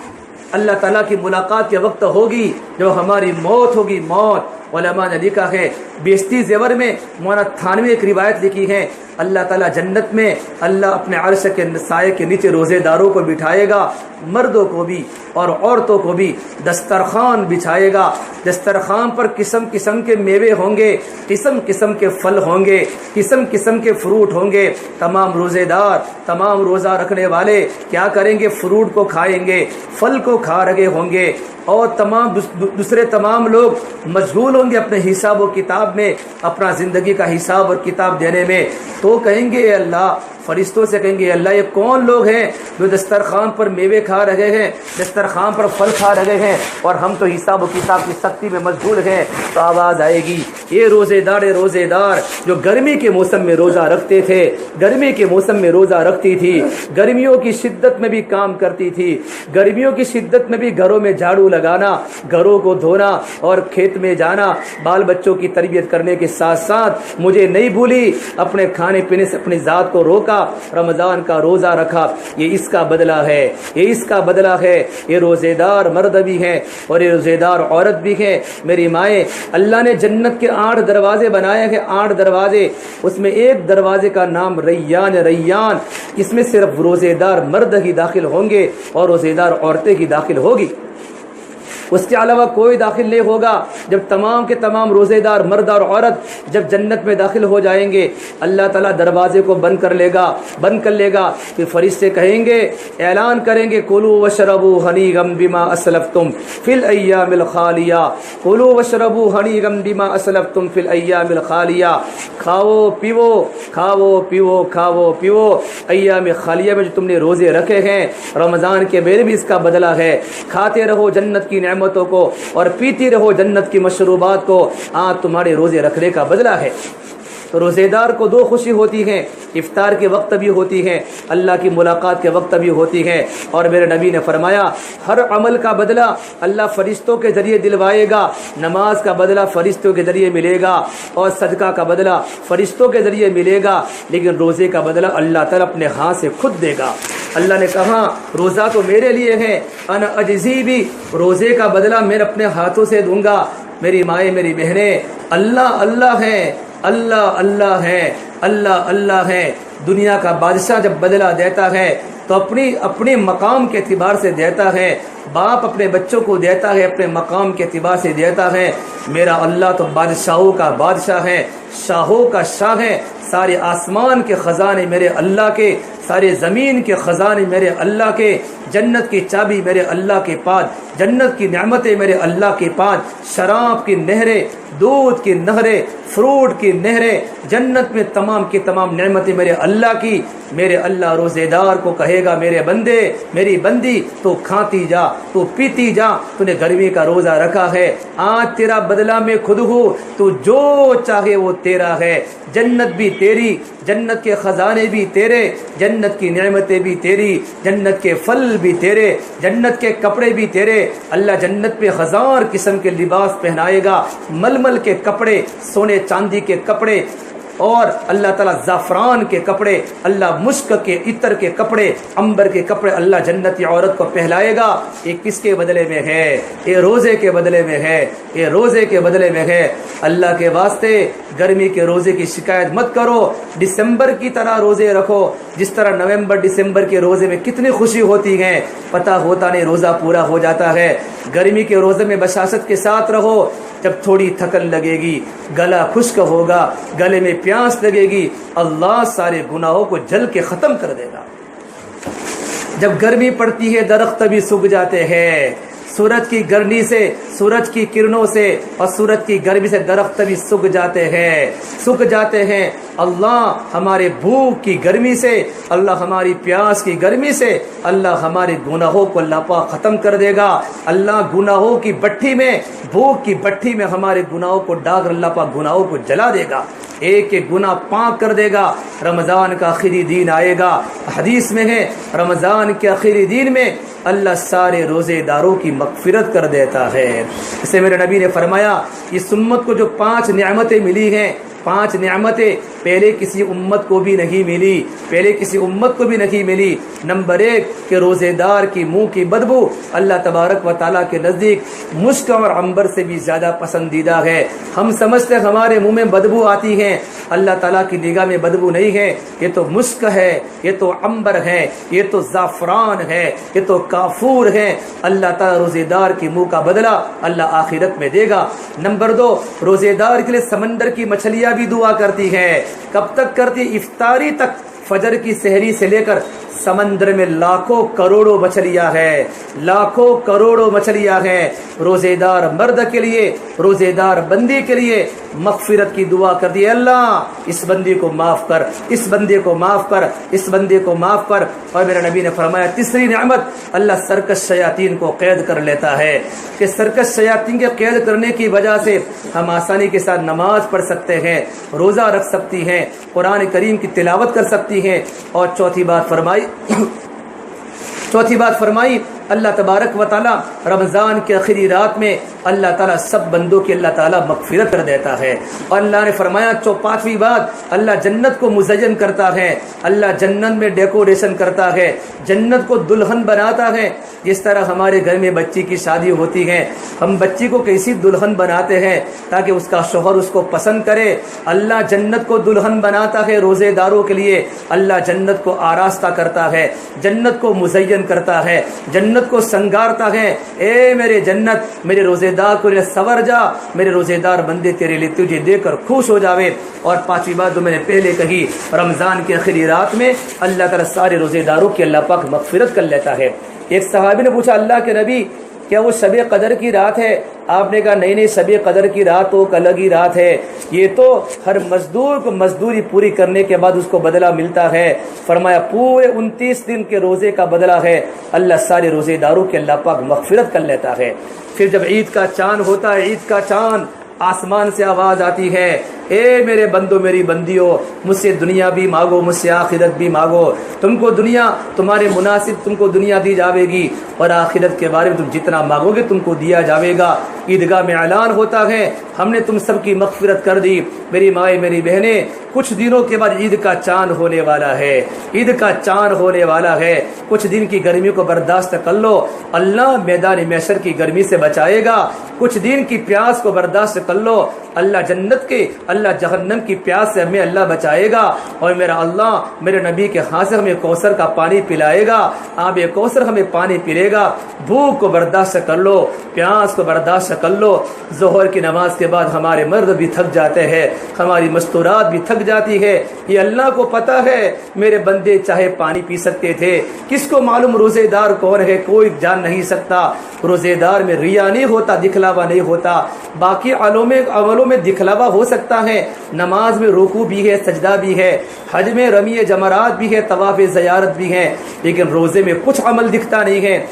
اللہ تعالیٰ کی ملاقات کے وقت ہوگی جب ہماری موت ہوگی۔ موت علماء نے لکھا ہے بیشتی زیور میں مولانا تھانوی ایک روایت لکھی ہے، اللہ تعالیٰ جنت میں اللہ اپنے عرش کے سائے کے نیچے روزے داروں کو بٹھائے گا، مردوں کو بھی اور عورتوں کو بھی دسترخوان بچھائے گا، دسترخوان پر قسم قسم کے میوے ہوں گے، قسم قسم کے پھل ہوں گے، قسم قسم کے فروٹ ہوں گے۔ تمام روزے دار، تمام روزہ رکھنے والے کیا کریں گے؟ فروٹ کو کھائیں گے، پھل کو کھا رہے ہوں گے، اور تمام دوسرے تمام لوگ مشغول ہوں گے اپنے حساب و کتاب میں، اپنا زندگی کا حساب اور کتاب دینے میں۔ تو کہیں گے اے اللہ، فرشتوں سے کہیں گے اللہ یہ کون لوگ ہیں جو دسترخوان پر میوے کھا رہے ہیں، دسترخوان پر پھل کھا رہے ہیں اور ہم تو حساب و کتاب کی سختی میں مشغول ہیں؟ تو آواز آئے گی یہ روزے دار جو گرمی کے موسم میں روزہ رکھتے تھے، گرمی کے موسم میں روزہ رکھتی تھی، گرمیوں کی شدت میں بھی کام کرتی تھی، گرمیوں کی شدت میں بھی گھروں میں جھاڑو لگانا، گھروں کو دھونا اور کھیت میں جانا، بال بچوں کی تربیت کرنے کے ساتھ ساتھ مجھے نہیں بھولی، اپنے کھانے پینے سے اپنی ذات کو روکا، رمضان کا روزہ رکھا۔ یہ اس کا بدلہ ہے، یہ اس کا بدلہ ہے۔ یہ روزے دار مرد بھی ہیں اور یہ روزے دار عورت بھی ہیں۔ میری مائیں، اللہ نے جنت کے 8 دروازے بنائے ہیں، 8 دروازے، اس میں ایک دروازے کا نام ریان، ریان، اس میں صرف روزے دار مرد ہی داخل ہوں گے اور روزے دار عورتیں ہی داخل ہوگی۔ اس کے علاوہ کوئی داخل نہیں ہوگا۔ جب تمام کے تمام روزے دار مرد اور عورت جب جنت میں داخل ہو جائیں گے، اللہ تعالیٰ دروازے کو بند کر لے گا، پھر فرشتے کہیں گے، اعلان کریں گے، کلوا واشربوا ہنیئا بما اسلفتم فی الایام الخالیہ، کلوا واشربوا ہنیئا بما اسلفتم فی الایام الخالیہ، کھاؤ پیو ایام خالیہ میں جو تم نے روزے رکھے ہیں رمضان کے مہینے بھی اس کا بدلہ ہے۔ کھاتے رہو جنت کی نعمتوں کو اور پیتی رہو جنت کی مشروبات کو، آج تمہارے روزے رکھنے کا بدلہ ہے۔ تو روزے دار کو دو خوشی ہوتی ہیں، افطار کے وقت بھی ہوتی ہیں، اللہ کی ملاقات کے وقت بھی ہوتی ہیں۔ اور میرے نبی نے فرمایا ہر عمل کا بدلہ اللہ فرشتوں کے ذریعے دلوائے گا، نماز کا بدلہ فرشتوں کے ذریعے ملے گا، اور صدقہ کا بدلہ فرشتوں کے ذریعے ملے گا، لیکن روزے کا بدلہ اللہ تعالیٰ اپنے ہاتھ سے خود دے گا۔ اللہ نے کہا روزہ تو میرے لیے ہے، انا اجزی بھی، روزے کا بدلہ میں اپنے ہاتھوں سے دوں گا۔ میری مائیں میری بہنیں، اللہ ہے، اللہ ہے۔ دنیا کا بادشاہ جب بدلہ دیتا ہے تو اپنے مقام کے اعتبار سے دیتا ہے۔ باپ اپنے بچوں کو دیتا ہے اپنے مقام کے اعتبار سے دیتا ہے۔ میرا اللہ تو بادشاہوں کا بادشاہ ہے، شاہوں کا شاہ ہے۔ سارے آسمان کے خزانے میرے اللہ کے، سارے زمین کے خزانے میرے اللہ کے، جنت کی چابی میرے اللہ کے پاس، جنت کی نعمتیں میرے اللہ کے پاس، شراب کی نہریں، دودھ کی نہریں، فروٹ کی نہریں، جنت میں تمام کی تمام نعمتیں میرے اللہ کی۔ میرے اللہ روزے دار کو کہے گا میرے بندے میری بندی تو کھاتی جا، تو پیتی جا، تو نے گرمی کا روزہ رکھا ہے، آج تیرا بدلہ میں خود ہوں، تو جو چاہے وہ تیرا ہے۔ جنت بھی تیری، جنت کے خزانے بھی تیرے، جنت کی نعمتیں بھی تیری، جنت کے پھل بھی تیرے، جنت کے کپڑے بھی تیرے۔ اللہ جنت میں ہزار قسم کے لباس پہنائے گا، ململ کے کپڑے، سونے چاندی کے کپڑے، اور اللہ تعالیٰ زعفران کے کپڑے، اللہ مشک کے عطر کے کپڑے، عنبر کے کپڑے اللہ جنتی عورت کو پہنائے گا۔ یہ کس کے بدلے میں ہے؟ یہ روزے کے بدلے میں ہے، یہ روزے کے بدلے میں ہے۔ اللہ کے واسطے گرمی کے روزے کی شکایت مت کرو، دسمبر کی طرح روزے رکھو، جس طرح نومبر دسمبر کے روزے میں کتنی خوشی ہوتی ہے، پتہ ہوتا نہیں روزہ پورا ہو جاتا ہے۔ گرمی کے روزے میں بشاشت کے ساتھ رہو، جب تھوڑی تھکن لگے گی، گلا خشک ہوگا، گلے میں پیاس لگے گی، اللہ سارے گناہوں کو جل کے ختم کر دے گا۔ جب گرمی پڑتی ہے درخت بھی سوکھ جاتے ہیں، سورج کی گرمی سے، سورج کی کرنوں سے اور سورج کی گرمی سے درخت بھی سوکھ جاتے ہیں۔ اللہ ہمارے بھوک کی گرمی سے، اللہ ہماری پیاس کی گرمی سے، اللہ ہمارے گناہوں کو اللہ پاک ختم کر دے گا۔ اللہ گناہوں کی بٹھی میں، بھوک کی بٹھی میں ہمارے گناہوں کو ڈال، اللہ پاک گناہوں کو جلا دے گا، ایک ایک گناہ پاک کر دے گا۔ رمضان کا آخری دن آئے گا، حدیث میں ہے رمضان کے آخری دن میں اللہ سارے روزے داروں کی مغفرت کر دیتا ہے۔ اسے میرے نبی نے فرمایا اس امت کو جو 5 نعمتیں ملی ہیں، 5 نعمتیں پہلے کسی امت کو بھی نہیں ملی، نمبر 1 کہ روزے دار کی منہ کی بدبو اللہ تبارک و تعالیٰ کے نزدیک مشک اور عنبر سے بھی زیادہ پسندیدہ ہے۔ ہم سمجھتے ہیں ہمارے منہ میں بدبو آتی ہے، اللہ تعالیٰ کی نگاہ میں بدبو نہیں ہے، یہ تو مشک ہے، یہ تو عنبر ہے، یہ تو زعفران ہے، یہ تو کافور ہے۔ اللہ تعالیٰ روزے دار کی منہ کا بدلہ اللہ آخرت میں دے گا۔ نمبر 2 روزے دار کے لیے سمندر کی مچھلیاں بھی دعا کرتی ہے، کب تک کرتی؟ افطاری تک، فجر کی سحری سے لے کر سمندر میں لاکھوں کروڑوں مچھلیاں ہیں۔ روزے دار مرد کے لیے، روزے دار بندی کے لیے مغفرت کی دعا کر دی، اللہ اس بندے کو معاف کر، اس بندے کو معاف کر، اس بندے کو معاف کر۔ اور میرے نبی نے فرمایا تیسری نعمت اللہ سرکش شیاطین کو قید کر لیتا ہے، کہ سرکش شیاطین کے قید کرنے کی وجہ سے ہم آسانی کے ساتھ نماز پڑھ سکتے ہیں، روزہ رکھ سکتی ہیں، قرآن کریم کی تلاوت کر سکتی ہیں۔ اور چوتھی بات فرمائی اللہ تبارک و تعالی رمضان کے آخری رات میں اللہ تعالیٰ سب بندوں کی اللہ تعالیٰ مغفرت کر دیتا ہے۔ اور اللہ نے فرمایا 5ویں بات اللہ جنت کو مزین کرتا ہے، اللہ جنت میں ڈیکوریشن کرتا ہے، جنت کو دلہن بناتا ہے۔ جس طرح ہمارے گھر میں بچی کی شادی ہوتی ہے، ہم بچی کو کیسی دلہن بناتے ہیں تاکہ اس کا شوہر اس کو پسند کرے، اللہ جنت کو دلہن بناتا ہے روزے داروں کے لیے۔ اللہ جنت کو آراستہ کرتا ہے، جنت کو مزین کرتا ہے، جنت جنت کو سنگارتا ہے، اے میرے جنت میرے روزے دار کو سور جا، میرے روزے دار بندے تیرے لیے تجھے دے کر خوش ہو جاوے۔ اور پانچویں بات جو میں نے پہلے کہی، رمضان کے آخری رات میں اللہ تعالیٰ سارے روزے داروں کی اللہ پاک مغفرت کر لیتا ہے۔ ایک صحابی نے پوچھا اللہ کے نبی کیا وہ شب قدر کی رات ہے؟ آپ نے کہا نہیں نہیں، شب قدر کی رات تو الگ ہی رات ہے، یہ تو ہر مزدور کو مزدوری پوری کرنے کے بعد اس کو بدلہ ملتا ہے۔ فرمایا پورے 29 دن کے روزے کا بدلہ ہے، اللہ سارے روزے داروں کے اللہ پاک مغفرت کر لیتا ہے۔ پھر جب عید کا چاند ہوتا ہے، عید کا چاند، آسمان سے آواز آتی ہے، اے میرے بندو میری بندیوں، مجھ سے دنیا بھی مانگو، مجھ سے آخرت بھی مانگو، تم کو دنیا تمہارے مناسب تم کو دنیا دی جاوے گی، اور آخرت کے بارے میں تم جتنا مانگو گے تم کو دیا جاوے گا۔ عیدگاہ میں اعلان ہوتا ہے ہم نے تم سب کی مغفرت کر دی۔ میری مائیں میری بہنیں، کچھ دنوں کے بعد عید کا چاند ہونے والا ہے، عید کا چاند ہونے والا ہے۔ کچھ دن کی گرمی کو برداشت کر لو، اللہ میدان محشر کی گرمی سے بچائے گا۔ کچھ دن کی پیاس کو برداشت کر لو، اللہ جنت کے اللہ جہنم کی پیاس سے ہمیں اللہ بچائے گا، اور میرا اللہ میرے نبی کے ہاتھ سے ہمیں کوثر کا پانی پلائے گا، آب کوثر ہمیں پانی پلے گا۔ بھوک کو برداشت کر لو، پیاس کو برداشت کر لو۔ ظہر کی نماز کے بعد ہمارے مرد بھی تھک جاتے ہیں، ہماری مستورات بھی تھک جاتی ہے، یہ اللہ کو پتہ ہے میرے بندے چاہے پانی پی سکتے تھے، کس کو معلوم روزے دار کون ہے، کوئی جان نہیں سکتا۔ روزے دار میں ریا نہیں ہوتا، دکھلاوا نہیں ہوتا، باقی عملوں میں دکھلاوا ہو سکتا ہے، نماز میں رکوع بھی ہے، سجدہ بھی ہے، حج میں رمی جمرات بھی ہے، طواف زیارت بھی ہے، لیکن روزے میں کچھ عمل دکھتا نہیں ہے۔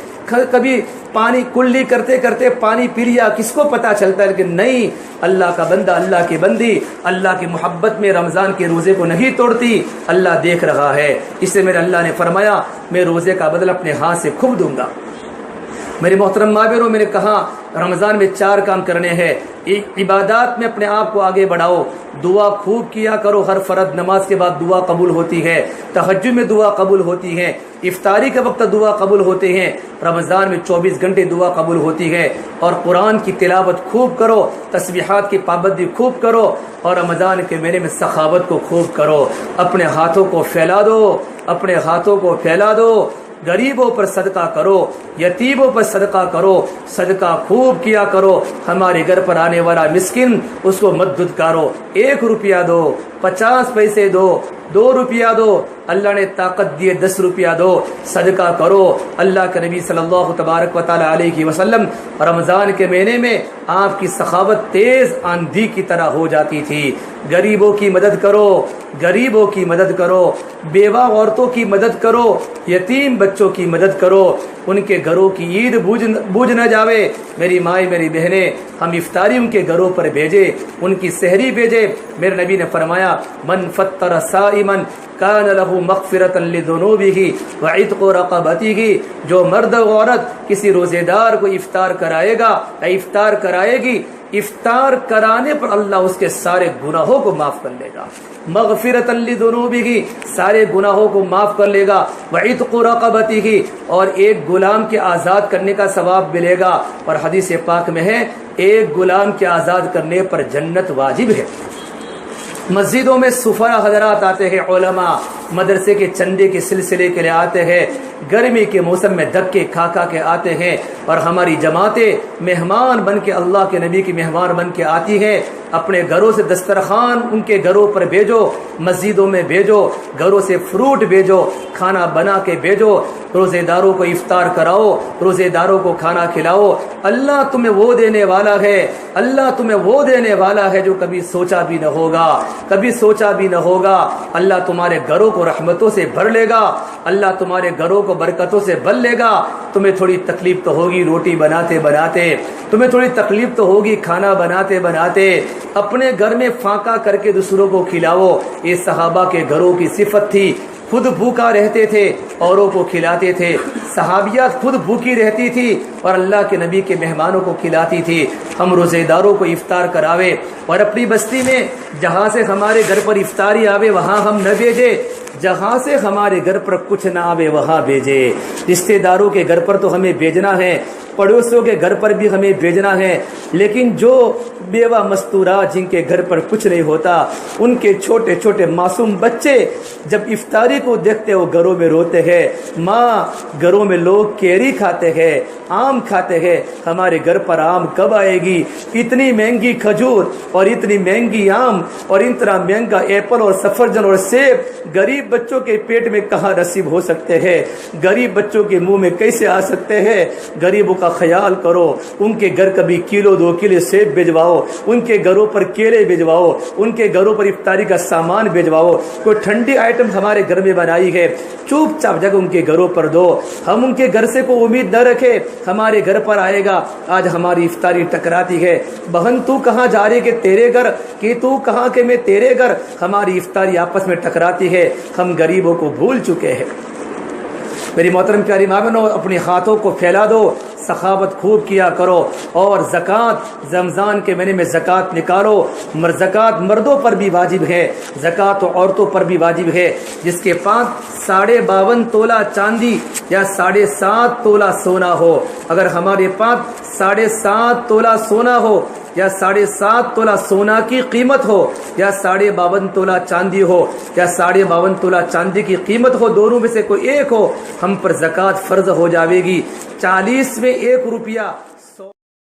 کبھی پانی کلی کرتے کرتے پانی پی لیا، کس کو پتا چلتا ہے، لیکن نہیں، اللہ کا بندہ اللہ کی بندی اللہ کی محبت میں رمضان کے روزے کو نہیں توڑتی، اللہ دیکھ رہا ہے۔ اس سے میرے اللہ نے فرمایا میں روزے کا بدلہ اپنے ہاتھ سے خوب دوں گا۔ میرے محترم مابروں، میں نے کہا رمضان میں 4 کام کرنے ہیں۔ عبادات میں اپنے آپ کو آگے بڑھاؤ، دعا خوب کیا کرو، ہر فرض نماز کے بعد دعا قبول ہوتی ہے، تہجد میں دعا قبول ہوتی ہے، افطاری کے وقت دعا قبول ہوتے ہیں، رمضان میں 24 گھنٹے دعا قبول ہوتی ہے، اور قرآن کی تلاوت خوب کرو، تسبیحات کی پابندی خوب کرو، اور رمضان کے مہینے میں سخاوت کو خوب کرو، اپنے ہاتھوں کو پھیلا دو، اپنے ہاتھوں کو پھیلا دو، غریبوں پر صدقہ کرو، یتیموں پر صدقہ کرو، صدقہ خوب کیا کرو۔ ہمارے گھر پر آنے والا مسکین اس کو مت دھتکارو، 1 روپیہ دو، 50 پیسے دو، 2 روپیہ دو، اللہ نے طاقت دیے 10 روپیہ دو، صدقہ کرو۔ اللہ کے نبی صلی اللہ تبارک و تعالی علیہ وسلم رمضان کے مہینے میں آپ کی سخاوت تیز آندھی کی طرح ہو جاتی تھی۔ غریبوں کی مدد کرو، غریبوں کی مدد کرو، بیوہ عورتوں کی مدد کرو، یتیم بچوں کی مدد کرو، ان کے گھروں کی عید بوجھ نہ جاوے۔ میری مائیں میری بہنیں، ہم افطاری ان کے گھروں پر بھیجے، ان کی سحری بھیجے۔ میرے نبی نے فرمایا من فطر صائما کان له مغفرۃ لذنوبہ وعتق رقبتہ، جو مرد و عورت کسی روزے دار کو افطار کرائے گا، افطار کرائے گی، افطار کرانے پر اللہ اس کے سارے گناہوں کو معاف کر لے گا، مغفرۃ لذنوبہ، سارے گناہوں کو معاف کر لے گا، وعتق رقبتہ، اور ایک غلام کے آزاد کرنے کا ثواب ملے گا۔ اور حدیث پاک میں ہے ایک غلام کے آزاد کرنے پر جنت واجب ہے۔ مسجدوں میں سفرا حضرات آتے ہیں، علماء مدرسے کے چندے کے سلسلے کے لیے آتے ہیں، گرمی کے موسم میں دھکے کھا کھا کے آتے ہیں، اور ہماری جماعتیں مہمان بن کے اللہ کے نبی کی مہمان بن کے آتی ہیں۔ اپنے گھروں سے دسترخوان ان کے گھروں پر بھیجو، مسجدوں میں بھیجو، گھروں سے فروٹ بھیجو، کھانا بنا کے بھیجو، روزے داروں کو افطار کراؤ، روزے داروں کو کھانا کھلاؤ۔ اللہ تمہیں وہ دینے والا ہے، اللہ تمہیں وہ دینے والا ہے جو کبھی سوچا بھی نہ ہوگا، کبھی سوچا بھی نہ ہوگا۔ اللہ تمہارے گھروں کو رحمتوں سے بھر لے گا، اللہ تمہارے گھروں کو برکتوں سے بھر لے گا۔ تمہیں تھوڑی تکلیف تو ہوگی روٹی بناتے بناتے، تمہیں تھوڑی تکلیف تو ہوگی کھانا بناتے بناتے، اپنے گھر میں فاقہ کر کے دوسروں کو کھلاؤ۔ یہ صحابہ کے گھروں کی صفت تھی، خود بھوکا رہتے تھے، اوروں کو کھلاتے تھے۔ صحابیات خود بھوکی رہتی تھی اور اللہ کے نبی کے مہمانوں کو کھلاتی تھی۔ ہم روزے داروں کو افطار کراوے، اور اپنی بستی میں جہاں سے ہمارے گھر پر افطاری آوے وہاں ہم نہ بھیجے، جہاں سے ہمارے گھر پر کچھ نہ آوے وہاں بھیجے. رشتے داروں کے گھر پر تو ہمیں بھیجنا ہے, پڑوسیوں کے گھر پر بھی ہمیں بھیجنا ہے, لیکن جو بیوہ مستورات جن کے گھر پر کچھ نہیں ہوتا, ان کے چھوٹے چھوٹے معصوم بچے جب افطاری کو دیکھتے وہ گھروں میں روتے ہیں. ماں, گھروں میں لوگ کیری کھاتے ہیں, آم کھاتے ہیں, ہمارے گھر پر آم کب آئے گی؟ اتنی مہنگی کھجور اور اتنی مہنگی آم اور اتنا مہنگا ایپل اور سفرجن اور سیب غریب بچوں کے پیٹ میں کہاں نصیب ہو سکتے ہیں؟ غریب بچوں کے منہ میں کیسے آ سکتے ہیں؟ غریبوں کا خیال کرو, ان کے گھر کبھی کلو 2 کلو سیب بھیجواؤ, ان کے گھروں پر کیلے بھیجواؤ, ان کے گھروں پر افطاری کا سامان بھیجواؤ. کوئی ٹھنڈی آئٹم ہمارے گھر میں بنائی ہے, چوپ چاپ جگہ ان کے گھروں پر دو. ہم ان کے گھر سے کوئی امید نہ رکھے ہمارے گھر پر آئے گا. آج ہماری افطاری ٹکراتی ہے. بہن تو کہاں جا رہی کہ تیرے گھر, کہ تو کہاں کہ میں تیرے گھر. ہماری افطاری آپس میں ٹکراتی ہے. ہم غریبوں کو بھول چکے ہیں. میری محترم پیاری ماں بہنوں, اپنے ہاتھوں کو پھیلا دو, سخاوت خوب کیا کرو, اور زکوٰۃ رمضان کے مہینے میں زکوٰۃ نکالو. زکوٰۃ مردوں پر بھی واجب ہے, زکوٰۃ عورتوں پر بھی واجب ہے. جس کے پاس 52.5 تولہ چاندی یا 7.5 تولہ سونا ہو, اگر ہمارے پاس 7.5 تولہ سونا ہو یا 7.5 تولہ سونا کی قیمت ہو یا 52.5 تولہ چاندی ہو یا 52.5 تولہ چاندی کی قیمت ہو, دونوں میں سے کوئی ایک ہو, ہم پر زکوٰۃ فرض ہو جاوے گی. 40 میں 1 روپیہ